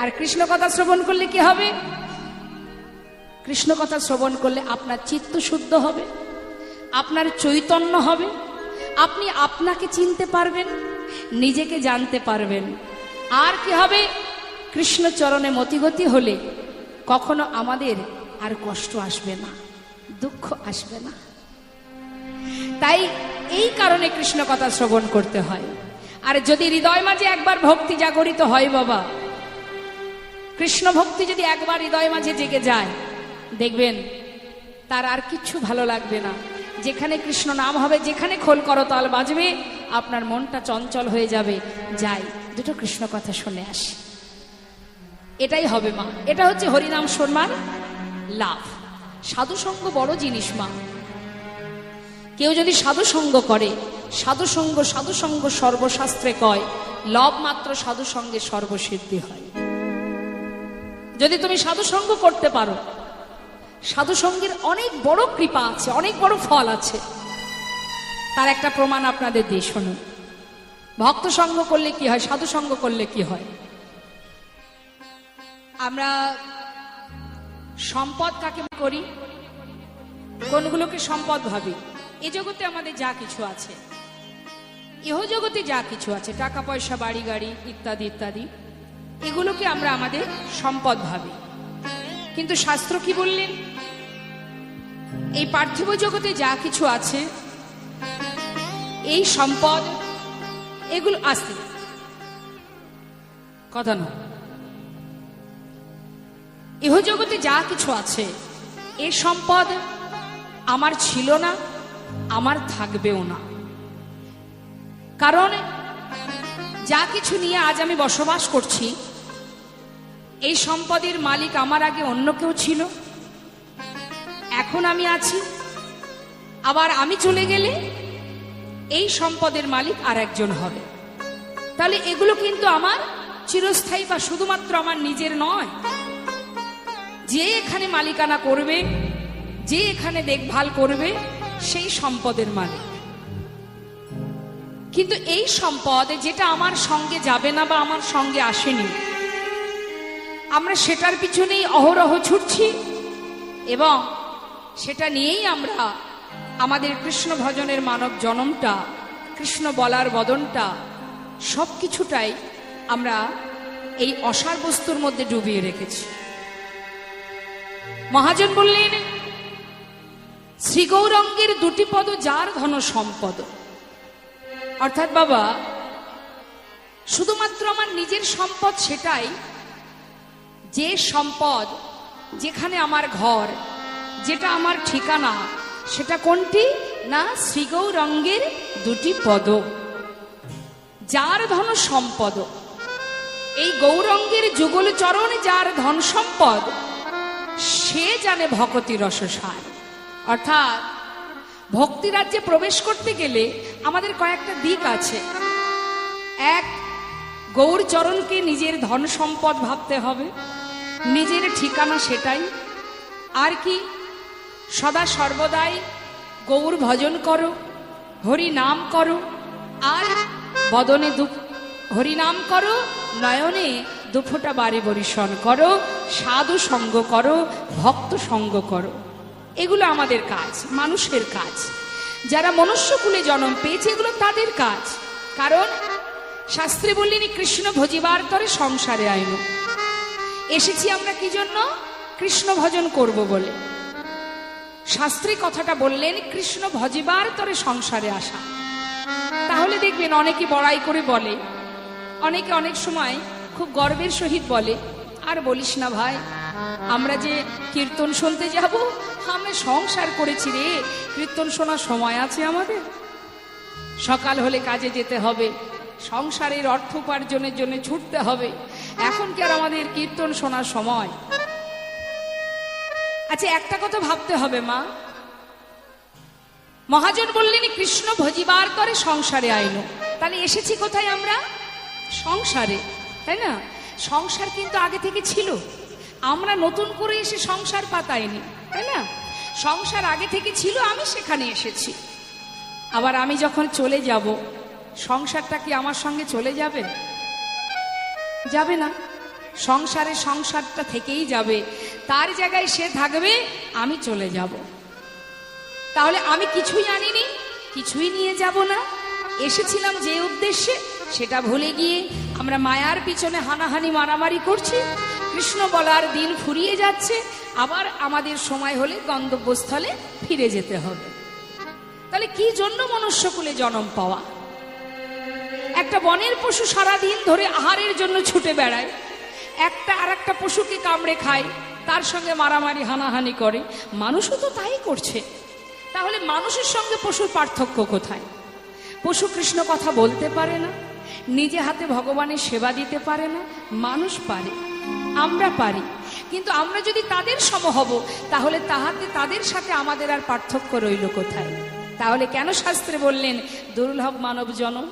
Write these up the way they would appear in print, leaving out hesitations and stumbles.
আর কৃষ্ণ কথা শ্রবণ করলে কি হবে? কৃষ্ণ কথা শ্রবণ করলে আপনার চিত্ত শুদ্ধ হবে, আপনার চৈতন্য হবে, আপনি আপনাকে চিনতে পারবেন, নিজেকে জানতে পারবেন। আর কি হবে? কৃষ্ণ চরণে মতিগতি হলে কখনো আমাদের আর কষ্ট আসবে না, দুঃখ আসবে না। তাই এই কারণে কৃষ্ণ কথা শ্রবণ করতে হয়। আর যদি হৃদয় মাঝে একবার ভক্তি জাগরিত হয় বাবা, কৃষ্ণ ভক্তি যদি একবার হৃদয় মাঝে জেগে যায়, দেখবেন তার আর কিচ্ছু ভালো লাগবে না। যেখানে কৃষ্ণ নাম হবে, যেখানে খোল করতাল বাজবে, আপনার মনটা চঞ্চল হয়ে যাবে। যাই দুটো কৃষ্ণ কথা শুনে আসি, এটাই হবে মা। এটা হচ্ছে হরিনাম শোনবার লাভ। সাধুসঙ্গ বড় জিনিস মা। কেউ যদি সাধুসঙ্গ করে, সাধুসঙ্গ সাধুসঙ্গ সর্বশাস্ত্রে কয়, লব মাত্র সাধুসঙ্গে সর্বসিদ্ধি হয়। যদি তুমি সাধুসঙ্গ করতে পারো, সাধুসঙ্গের অনেক বড় কৃপা আছে, অনেক বড় ফল আছে। তার একটা প্রমাণ আপনাদের দিয়ে শুনুন। ভক্ত সঙ্গ করলে কি হয়, সাধুসঙ্গ করলে কি হয়? আমরা সম্পদ কাকে করি? কোনগুলোকে সম্পদ ভাবি? এ জগতে আমাদের যা কিছু আছে, ইহ জগতে যা কিছু আছে, টাকা পয়সা, বাড়ি গাড়ি ইত্যাদি ইত্যাদি, এগুলোকে আমরা আমাদের সম্পদ ভাবি। কিন্তু শাস্ত্র কি বললেন? এই পার্থিব জগতে যা কিছু আছে, এই সম্পদ, এগুলো আসতে কথা নয়। ইহ জগতে যা কিছু আছে, এই সম্পদ আমার ছিল না, আমার থাকবেও না। কারণ যা কিছু নিয়ে আজ আমি বসবাস করছি, এই সম্পদের মালিক আমার আগে অন্য কেউ ছিল, এখন আমি আছি, আবার আমি চলে গেলে এই সম্পদের মালিক আর একজন হবে। তাহলে এগুলো কিন্তু আমার চিরস্থায়ী বা শুধুমাত্র আমার নিজের নয়। যে এখানে মালিকানা করবে, যে এখানে দেখভাল করবে, সেই সম্পদের মালিক। কিন্তু এই সম্পদ যেটা আমার সঙ্গে যাবে না বা আমার সঙ্গে আসেনি, আমরা সেটার পিছনেই অহরহ ছুটছি এবং সেটা নিয়েই আমরা আমাদের কৃষ্ণ ভজনের মানব জনমটা, কৃষ্ণ বলার বদনটা, সব কিছুটাই আমরা এই অসার বস্তুর মধ্যে ডুবিয়ে রেখেছি। মহাজন বললেন, শ্রী গৌরাঙ্গের দুটি পদ যার ধন সম্পদ। অর্থাৎ বাবা, শুধুমাত্র আমার নিজের সম্পদ সেটাই, যে সম্পদ, যেখানে আমার ঘর, যেটা আমার ঠিকানা, সেটা কোনটি? না, শ্রী গৌরাঙ্গের দুটি পদ, যার ধন সম্পদ। এই গৌরাঙ্গের যুগল চরণ যার ধন সম্পদ, সে জানে ভক্তি রসসার। অর্থাৎ ভক্তি রাজ্যে প্রবেশ করতে গেলে আমাদের কয়েকটা দিক আছে। এক, গৌর চরণকে নিজের ধন সম্পদ ভাবতে হবে, নিজের ঠিকানা সেটাই। আর কি? সদা সর্বদাই গৌর ভজন করো, হরি নাম করো, আর বদনে হরি নাম করো, নয়নে দুফোঁটা বাড়ি বরিশন করো, সাধু সঙ্গ করো, ভক্ত সঙ্গ করো। এগুলো আমাদের কাজ, মানুষের কাজ। যারা মনুষ্যকুলে জন্ম পেয়েছে, এগুলো তাদের কাজ। কারণ শাস্ত্রে বললেন, কৃষ্ণ ভজিবার তরে সংসারে আইন। এসেছি আমরা কি জন্য? কৃষ্ণ ভজন করব বলে। শাস্ত্রে কথাটা বললেন, কৃষ্ণ ভজিবার তরে সংসারে আসা। তাহলে দেখবেন অনেকে বড়াই করে বলে, অনেকে অনেক সময় খুব গর্বের সহিত বলে, আর বলিস না ভাই, আমরা যে কীর্তন শুনতে যাব, আমরা সংসার করেছি রে, কীর্তন শোনার সময় আছে আমাদের? সকাল হলে কাজে যেতে হবে, সংসারের অর্থ উপার্জনের জন্য ছুটতে হবে, এখন কি আর আমাদের কীর্তন শোনার সময়? আচ্ছা, একটা কথা ভাবতে হবে মা। মহাজন বললেন, কৃষ্ণ ভজিবার করে সংসারে আইন। তাহলে এসেছি কোথায় আমরা? সংসারে, তাই না? সংসার কিন্তু আগে থেকে ছিল, আমরা নতুন করে এসে সংসার পাতাইনি, তাই না? সংসার আগে থেকে ছিল, আমি সেখানে এসেছি। আবার আমি যখন চলে যাব, সংসারটা কি আমার সঙ্গে চলে যাবে? যাবে না। সংসারটা থেকেই যাবে, তার জায়গায় সে থাকবে, আমি চলে যাব। তাহলে আমি কিছুই আনিনি, কিছুই নিয়ে যাব না, এসেছিলাম যে উদ্দেশ্যে সেটা ভুলে গিয়ে আমরা মায়ার পিছনে হানাহানি মারামারি করছি। কৃষ্ণ বলার দিন ফুরিয়ে যাচ্ছে, আবার আমাদের সময় হলে গন্তব্যস্থলে ফিরে যেতে হবে। তাহলে কি জন্য মনুষ্যকুলে জন্ম পাওয়া? একটা বনের পশু সারাদিন ধরে আহারের জন্য ছুটে বেড়ায়, একটা আর একটা পশুকে কামড়ে খায়, তার সঙ্গে মারামারি হানাহানি করে। মানুষও তো তাই করছে। তাহলে মানুষের সঙ্গে পশুর পার্থক্য কোথায়? পশু কৃষ্ণ কথা বলতে পারে না, নিজে হাতে ভগবানের সেবা দিতে পারে না, মানুষ পারে, আমরা পারি। কিন্তু আমরা যদি তাদের সম হব, তাহলে তাদের সাথে আমাদের আর পার্থক্য রইল কোথায়? তাহলে কেন শাস্ত্রে বললেন দুর্লভ মানব জনম?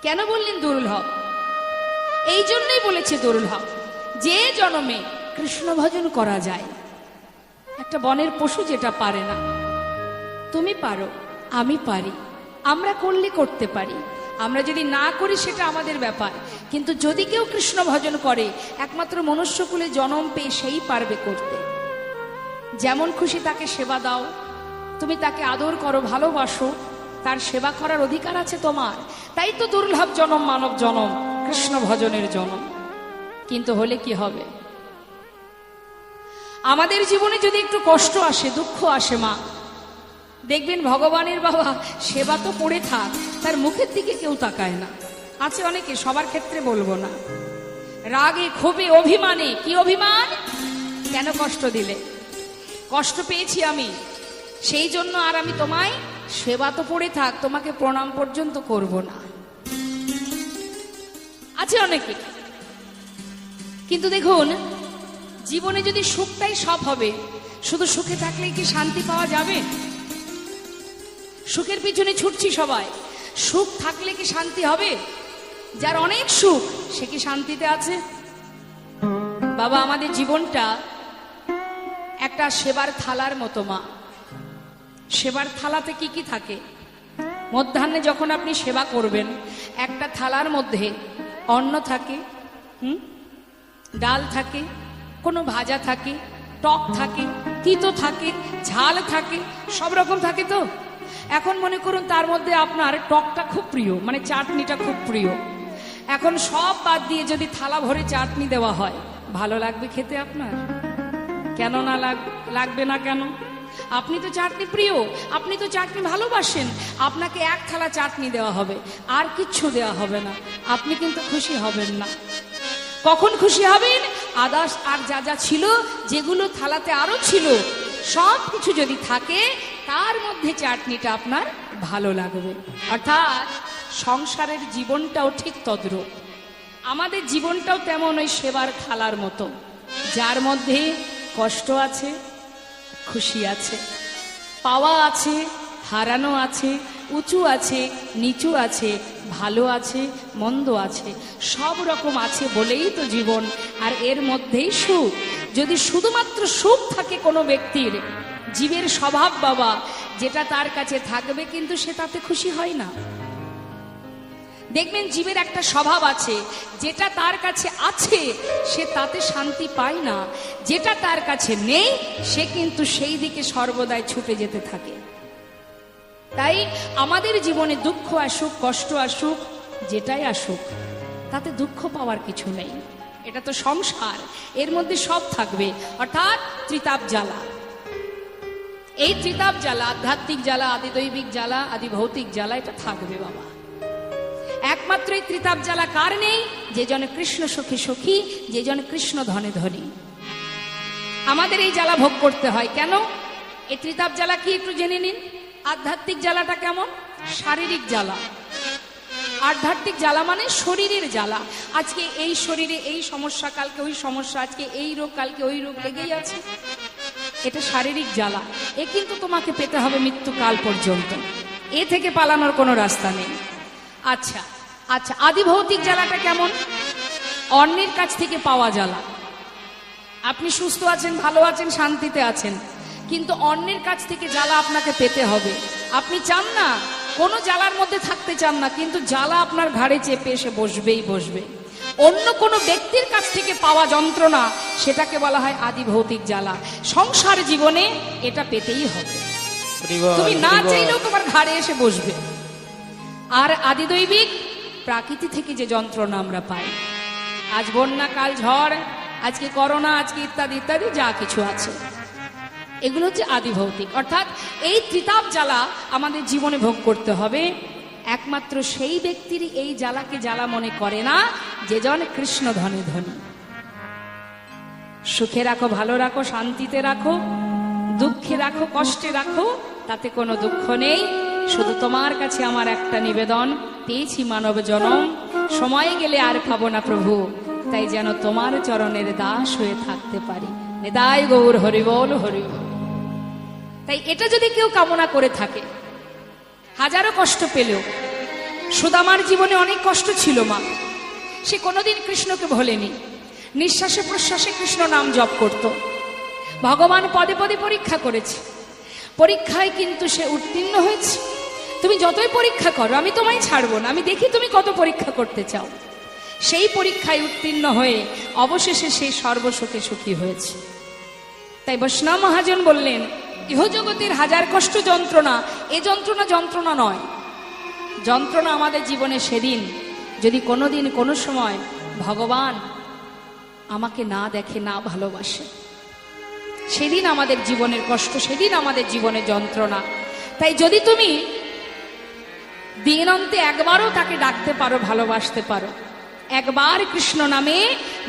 কেন বললেন দুর্লভ? এই জন্যই বলেছে দুর্লভ, যে জন্মে কৃষ্ণ ভজন করা যায়। একটা বনের পশু যেটা পারে না, তুমি পারো, আমি পারি, আমরা করলে করতে পারি, আমরা যদি না করি সেটা আমাদের ব্যাপার। কিন্তু যদি কেউ কৃষ্ণ ভজন করে, একমাত্র মনুষ্যকুলে জন্ম পেয়ে সেই পারবে করতে। যেমন খুশি তাকে সেবা দাও, তুমি তাকে আদর করো, ভালোবাসো, তার সেবা করার অধিকার আছে তোমার। তাই তো দুর্লভ জনম মানব জনম, কৃষ্ণ ভজনের জনম। কিন্তু হলে কি হবে? আমাদের জীবনে যদি একটু কষ্ট আসে, দুঃখ আসে, মা দেখবেন ভগবানের বাবা সেবা তো পড়ে থাক, তার মুখের দিকে কেউ তাকায় না। আছে অনেকে, সবার ক্ষেত্রে বলবো না। রাগে, ক্ষোভে, অভিমানে। কি অভিমান? কেন কষ্ট দিলে? কষ্ট পেয়েছি আমি, সেই জন্য আর আমি তোমায়, সেবা তো পড়ে থাক, তোমাকে প্রণাম পর্যন্ত করব না। আছে অনেকে। কিন্তু দেখুন, জীবনে যদি সুখটাই সব হবে, শুধু সুখে থাকলেই কি শান্তি পাওয়া যাবে? সুখের পিছনে ছুটছি সবাই, সুখ থাকলে কি শান্তি হবে? যার অনেক সুখ, সে কি শান্তিতে আছে? বাবা, আমাদের জীবনটা একটা সেবার থালার মতো। মা, সেবার থালাতে কি কি থাকে? মধ্যাহ্নে যখন আপনি সেবা করবেন, একটা থালার মধ্যে অন্ন থাকে, ডাল থাকে, কোনো ভাজা থাকে, টক থাকে, তিতো থাকে, ঝাল থাকে, সব রকম থাকে। তো এখন মনে করুন তার মধ্যে আপনার টকটা খুব প্রিয়, মানে চাটনিটা খুব প্রিয়। এখন সব বাদ দিয়ে যদি থালা ভরে চাটনি দেওয়া হয়, ভালো লাগবে খেতে আপনার? কেন না লাগবে না কেন? আপনি তো চাটনি প্রিয়, আপনি তো চাটনি ভালোবাসেন, আপনাকে এক থালা চাটনি দেওয়া হবে, আর কিচ্ছু দেওয়া হবে না, আপনি কিন্তু খুশি হবেন না। কখন খুশি হবেন? আদার্স আর যা যা ছিল, যেগুলো থালাতে আরো ছিল, সব কিছু যদি থাকে, তার মধ্যে চাটনিটা আপনার ভালো লাগবে। অর্থাৎ সংসারের জীবনটাও ঠিক তদ্রূপ, আমাদের জীবনটাও তেমন ওই সেবার থালার মতো, যার মধ্যে কষ্ট আছে, খুশি আছে, পাওয়া আছে, হারানো আছে, উঁচু আছে, নিচু আছে, ভালো আছে, মন্দ আছে, সব রকম আছে বলেই তো জীবন। আর এর মধ্যেই সুখ। যদি শুধুমাত্র সুখ থাকে কোনো ব্যক্তির, জীবের স্বভাব বাবা যেটা তার কাছে থাকবে, কিন্তু সে তাতে খুশি হয় না। দেখবেন জীবের একটা স্বভাব আছে, যেটা তার কাছে আছে সে তাতে শান্তি পায় না, যেটা তার কাছে নেই সে কিন্তু সেই দিকে সর্বদাই ছুটে যেতে থাকে। তাই আমাদের জীবনে দুঃখ আসুক, কষ্ট আসুক, যেটাই আসুক, তাতে দুঃখ পাওয়ার কিছু নেই। এটা তো সংসার, এর মধ্যে সব থাকবে। অর্থাৎ ত্রিতাপ জ্বালা, এই ত্রিতাপ জ্বালা, আধ্যাত্মিক জ্বালা, আদি দৈবিক জ্বালা, আদি ভৌতিক জ্বালা, এটা থাকবে বাবা। একমাত্র এই ত্রিতাপ জ্বালা কার নেই? যে জন কৃষ্ণ সখী সখী, যে জন কৃষ্ণ ধনে ধনী। আমাদের এই জ্বালা ভোগ করতে হয়। কেন? এই ত্রিতাপ জ্বালা কি একটু জেনে নিন। আধ্যাত্মিক জ্বালাটা কেমন? শারীরিক জ্বালা। আধ্যাত্মিক জ্বালা মানে শরীরের জ্বালা। আজকে এই শরীরে এই সমস্যা, কালকে ওই সমস্যা, আজকে এই রোগ, কালকে ওই রোগ লেগেই আছে, এটা শারীরিক জ্বালা। এ কিন্তু তোমাকে পেতে হবে মৃত্যুকাল পর্যন্ত, এ থেকে পালানোর কোনো রাস্তা নেই। আচ্ছা আচ্ছা, আদি ভৌতিক জ্বালাটা কেমন? অন্যের কাছ থেকে পাওয়া জ্বালা। আপনি সুস্থ আছেন, ভালো আছেন, শান্তিতে আছেন, কিন্তু অন্যের কাছ থেকে জ্বালা আপনাকে পেতে হবে। আপনি চান না, কোনো জ্বালার মধ্যে থাকতে চান না, কিন্তু জ্বালা আপনার ঘাড়ে চেপে এসে বসবেই বসবে। অন্য কোনো ব্যক্তির কাছ থেকে পাওয়া যন্ত্রণা, সেটাকে বলা হয় আদি ভৌতিক জ্বালা। সংসার জীবনে এটা পেতেই হবে, তুমি না চাইলেও তোমার ঘাড়ে এসে বসবে। আর আদিদৈবিক প্রাকৃতি থেকে যে যন্ত্রণা আমরা পাই, আজ বন্যা, কাল ঝড়, আজকে করোনা, আজকে ইত্যাদি ইত্যাদি যা কিছু আছে, এগুলো হচ্ছে আদি ভৌতিক। অর্থাৎ এই ত্রিতাপ জ্বালা আমাদের জীবনে ভোগ করতে হবে। একমাত্র সেই ব্যক্তিরই এই জ্বালাকে জ্বালা মনে করে না যে জন কৃষ্ণ ধনে ধনী। সুখে রাখো, ভালো রাখো, শান্তিতে রাখো, দুঃখে রাখো, কষ্টে রাখো, তাতে কোনো দুঃখ নেই। শুধু তোমার কাছে আমার একটা নিবেদন, পেয়েছি মানব জনম, সময় গেলে আর পাবো না প্রভু, তাই যেন তোমার চরণের দাস হয়ে থাকতে পারি। নিতাই গৌর হরিবল হরিবল। তাই এটা যদি কেউ কামনা করে থাকে, হাজারো কষ্ট পেলেও, সুদামার জীবনে অনেক কষ্ট ছিল মা, সে কোনোদিন কৃষ্ণকে ভোলেনি, নিঃশ্বাসে প্রশ্বাসে কৃষ্ণ নাম জপ করত। ভগবান পদে পদে পরীক্ষা করেছে, পরীক্ষায় কিন্তু সে উত্তীর্ণ হয়েছে। তুমি যতই পরীক্ষা করো আমি তোমায় ছাড়বো না, আমি দেখি তুমি কত পরীক্ষা করতে চাও। সেই পরীক্ষায় উত্তীর্ণ হয়ে অবশেষে সেই সর্বসুখে সুখী হয়েছে। তাই বৈষ্ণব মহাজন বললেন, ইহজগতের হাজার কষ্ট যন্ত্রণা, এ যন্ত্রণা যন্ত্রণা নয়। যন্ত্রণা আমাদের জীবনে সেদিন যদি কোনোদিন কোনো সময় ভগবান আমাকে না দেখে, না ভালোবাসে, সেদিন আমাদের জীবনের কষ্ট, সেদিন আমাদের জীবনের যন্ত্রণা। তাই যদি তুমি দিন অন্তে একবারও তাকে ডাকতে পারো, ভালোবাসতে পারো, একবার কৃষ্ণ নামে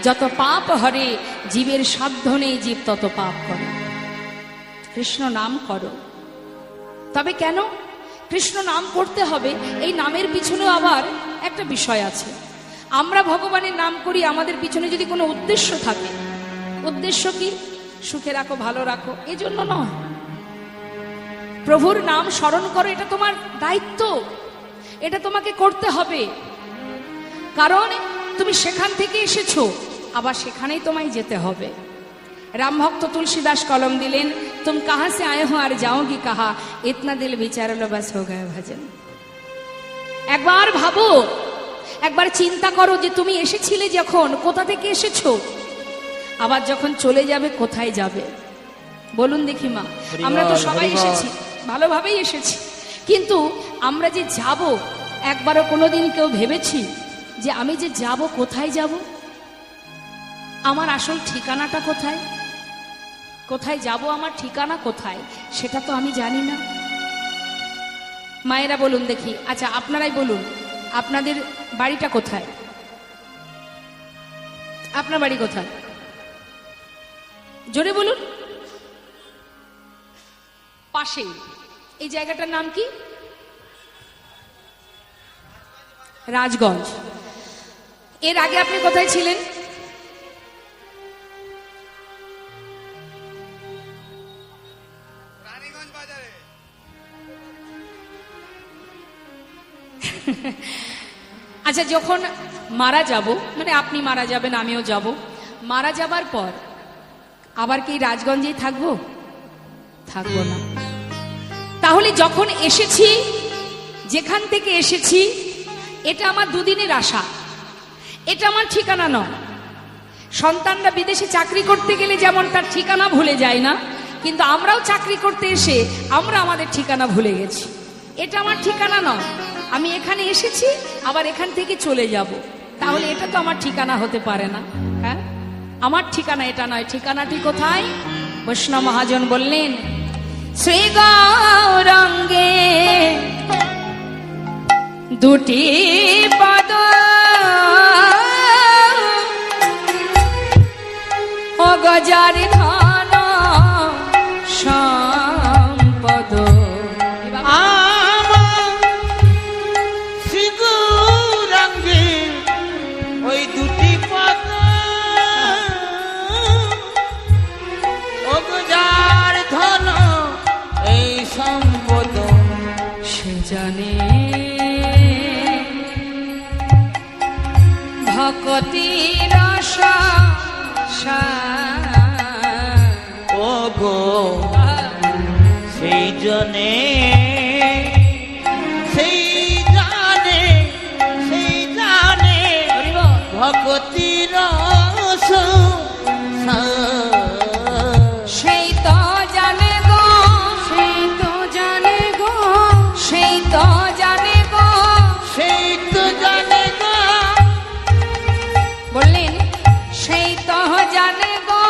যত পাপ হরে, জীবের সাধ্য নেই জীব তত পাপ করে। কৃষ্ণ নাম করো। তবে কেন কৃষ্ণ নাম করতে হবে? এই নামের পিছনেও আবার একটা বিষয় আছে। আমরা ভগবানের নাম করি, আমাদের পিছনে যদি কোনো উদ্দেশ্য থাকে, উদ্দেশ্য কি? সুখে রাখো, ভালো রাখো, এজন্য নয়। প্রভুর নাম স্মরণ করো, এটা তোমার দায়িত্ব, এটা তোমাকে করতে হবে। কারণ তুমি সেখান থেকে এসেছো, আবার সেখানেই তোমায় যেতে হবে। राम भक्त तुलसीदास कलम दिलेन, तुम कहाँ से आए हो और जाओगी कहा, इतना दिल विचार लो बस हो गया भजन। একবার ভাবো, একবার চিন্তা করো যে তুমি এসেছিলে যখন, কোথা থেকে এসেছো, আবার যখন চলে যাবে কোথায় যাবে? বলুন দেখি মা, আমরা তো সবাই এসেছি, ভালোভাবেই এসেছি, কিন্তু আমরা যে যাব, একবারও কোনোদিন কেউ ভেবেছি যে আমি যে যাব কোথায় যাব, আমার আসল ঠিকানাটা কোথায়, কোথায় যাব, আমার ঠিকানা কোথায়, সেটা তো আমি জানি না। মায়েরা বলুন দেখি, আচ্ছা আপনারাই বলুন, আপনাদের বাড়িটা কোথায়? আপনার বাড়ি কোথায়? জোরে বলুন। পাশেই। এই জায়গাটার নাম কি? রাজগঞ্জ। এর আগে আপনি কোথায় ছিলেন? আচ্ছা, যখন মারা যাব, মানে আপনি মারা যাবেন, আমিও যাব, মারা যাবার পর আবার কি রাজগঞ্জেই থাকবো? থাকবো না। তাহলে যখন এসেছি, যেখান থেকে এসেছি, এটা আমার দুদিনের আশা, এটা আমার ঠিকানা নয়। সন্তানরা বিদেশে চাকরি করতে গেলে যেমন তার ঠিকানা ভুলে যায় না, কিন্তু আমরাও চাকরি করতে এসে আমরা আমাদের ঠিকানা ভুলে গেছি। এটা আমার ঠিকানা নয়, আমি এখানে এসেছি, আবার এখান থেকে চলে যাব, তাহলে এটা তো আমার ঠিকানা হতে পারে না। হ্যাঁ, আমার ঠিকানা এটা নয়। ঠিকানাটি কোথায়? বৈষ্ণব মহাজন বললেন, শ্রী গৌরাঙ্গে দুটি পদ অগজার ধন সম্পদ। ভকতির ও গো, সেই জনে ভকত রস সেই তো জানে গো, সেই তো জানে গো, সেই তো জানে গো, সেই তো জানে গো, বললেন সেই তো জানে গো,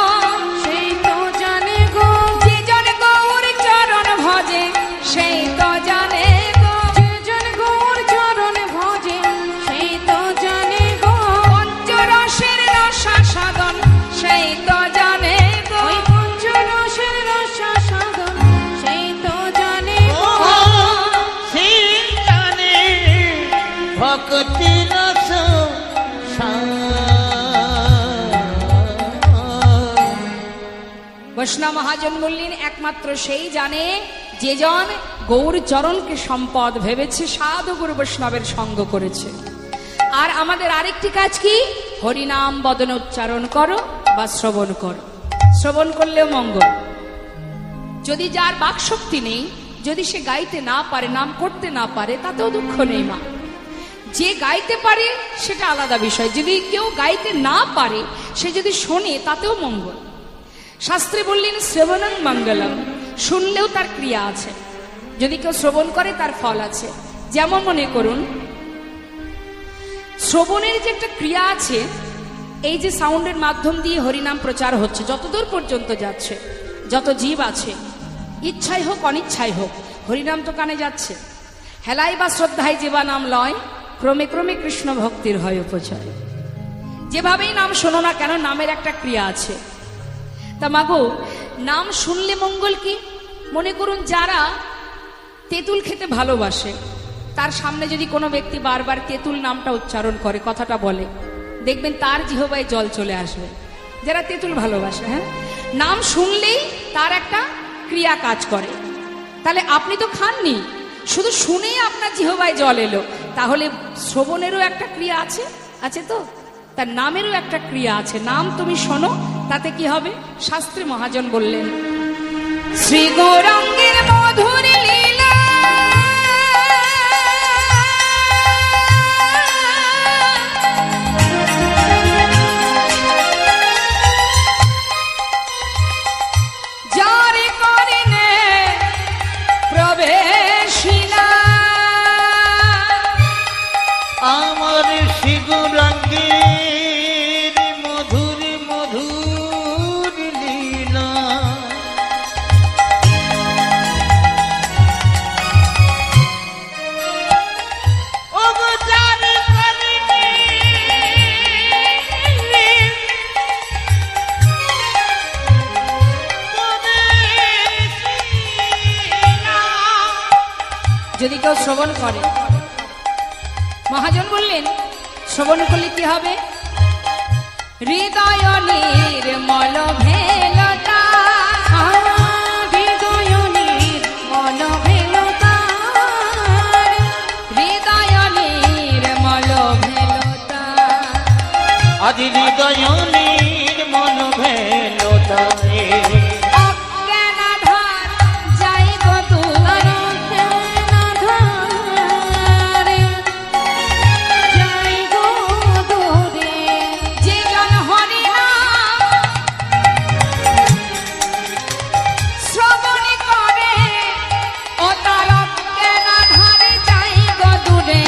সেই তো জানে গো, যে জন গৌর চরণ ভজে সেই তো জানে গো, যে জন গৌর চরণ ভজে সেই তো জানে গো, পঞ্চরসের রসা সাধন সেই তো জানে গো, ওই পঞ্চরসের রস সাধন সেই তো জানে গো, সেই জানে ভক্তি রস বৈষ্ণব মহাজন বললেন একমাত্র সেই জানে যে জন গৌর চরণকে সম্পদ ভেবেছে, সাধু গুরু বৈষ্ণবের সঙ্গ করেছে। আর আমাদের আরেকটি কাজ কি? হরিনাম বদন উচ্চারণ করো বা শ্রবণ করো। শ্রবণ করলেও মঙ্গল। যদি যার বাকশক্তি নেই, যদি সে গাইতে না পারে, নাম করতে না পারে, তাতেও দুঃখ নেই মা। যে গাইতে পারে সেটা আলাদা বিষয়। যদি কেউ গাইতে না পারে, সে যদি শোনে তাতেও মঙ্গল। শাস্ত্রে বললেন শ্রবণং মঙ্গলম, শুনলেও তার ক্রিয়া আছে। যদি কেউ শ্রবণ করে তার ফল আছে। যেমন মনে করুন শ্রবণের যে একটা ক্রিয়া আছে, এই যে সাউন্ডের মাধ্যম দিয়ে হরিনাম প্রচার হচ্ছে, যতদূর পর্যন্ত যাচ্ছে, যত জীব আছে, ইচ্ছাই হোক অনিচ্ছাই হোক, হরিনাম তো কানে যাচ্ছে। হেলাই বা শ্রদ্ধায় যেবা নাম লয়, ক্রমে ক্রমে কৃষ্ণ ভক্তির হয় উপচয়। যেভাবেই নাম শোনো না কেন, নামের একটা ক্রিয়া আছে। তা মাগো, নাম শুনলে মঙ্গল কি? মনে করুন যারা তেঁতুল খেতে ভালোবাসে, তার সামনে যদি কোনো ব্যক্তি বারবার তেঁতুল নামটা উচ্চারণ করে, কথাটা বলে, দেখবেন তার জিহ্বায় জল চলে আসবে। যারা তেঁতুল ভালোবাসে, হ্যাঁ, নাম শুনলেই তার একটা ক্রিয়া কাজ করে। তাহলে আপনি তো খাননি, শুধু শুনেই আপনার জিহ্বায় জল এলো, তাহলে শ্রবণেরও একটা ক্রিয়া আছে, আছে তো? তার নামেরও একটা ক্রিয়া আছে। নাম তুমি শোনো, তাতে কি হবে? শাস্ত্রী মহাজন বললেন শ্রী গৌরাঙ্গের মধুর লীলা, যারে করিনে প্রবেশিলা, আমার শিগুরাঙ্গের মধুর মধুর লীলা, ওগো যারে করিনে প্রবেশিলা। যদি কেউ শ্রবণ করে, মহাজন বললেন শ্রবণ করলে কি হবে? হৃদয় নির্মল ভেলতা, হৃদয় নির্মল ভেলতা, হৃদয় নির্মল ভেলতা, আদি হৃদয় নির্মল ভেলতা, অজ্ঞান আধার যাই গো দূর, যে জন হরিনাম শ্রবণ করে, ও তার অজ্ঞান আধার যাই গো দূরে।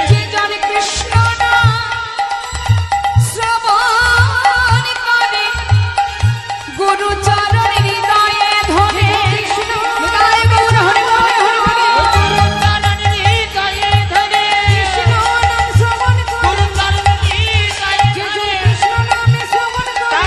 যে জন কৃষ্ণ নাম শ্রবণ করে, গুরু চরণ হৃদয়ে ধরে, হৃদয়ে গৌর হরি হরি হরি হরি, কৃষ্ণ নাম শ্রবণ করে, যে জন কৃষ্ণ নামে শ্রবণ করে,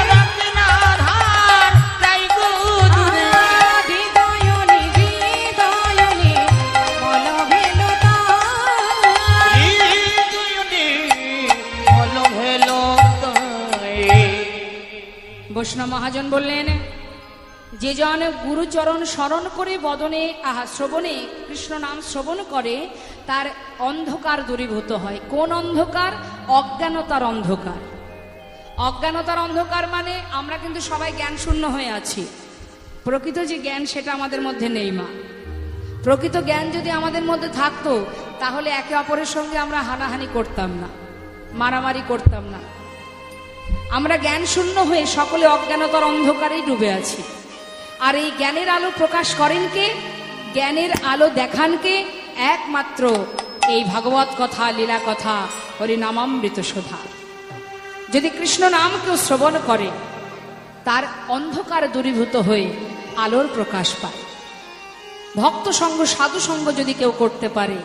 বৈষ্ণব মহাজন বললেন যে জন গুরুচরণ স্মরণ করে বদনে শ্রবণে কৃষ্ণ নাম শ্রবণ করে তার অন্ধকার দূরীভূত হয়। কোন অন্ধকার? অজ্ঞানতার অন্ধকার। অজ্ঞানতার অন্ধকার মানে আমরা কিন্তু সবাই জ্ঞান শূন্য হয়ে আছি। প্রকৃত যে জ্ঞান সেটা আমাদের মধ্যে নেই মা। প্রকৃত জ্ঞান যদি আমাদের মধ্যে থাকতো তাহলে একে অপরের সঙ্গে আমরা হানাহানি করতাম না, মারামারি করতাম না। আমরা জ্ঞান শূন্য হয়ে সকলে অজ্ঞানতার অন্ধকারেই ডুবে আছি। আর এই জ্ঞানের আলো প্রকাশ করেন কে? জ্ঞানের আলো দেখান কে? একমাত্র এই ভাগবত কথা, লীলা কথা, হরিনামামৃত সুধা। যদি কৃষ্ণ নাম কেউ শ্রবণ করে তার অন্ধকার দূরীভূত হয়ে আলোর প্রকাশ পায়। ভক্ত সঙ্গ, সাধু সঙ্গ যদি কেউ করতে পারে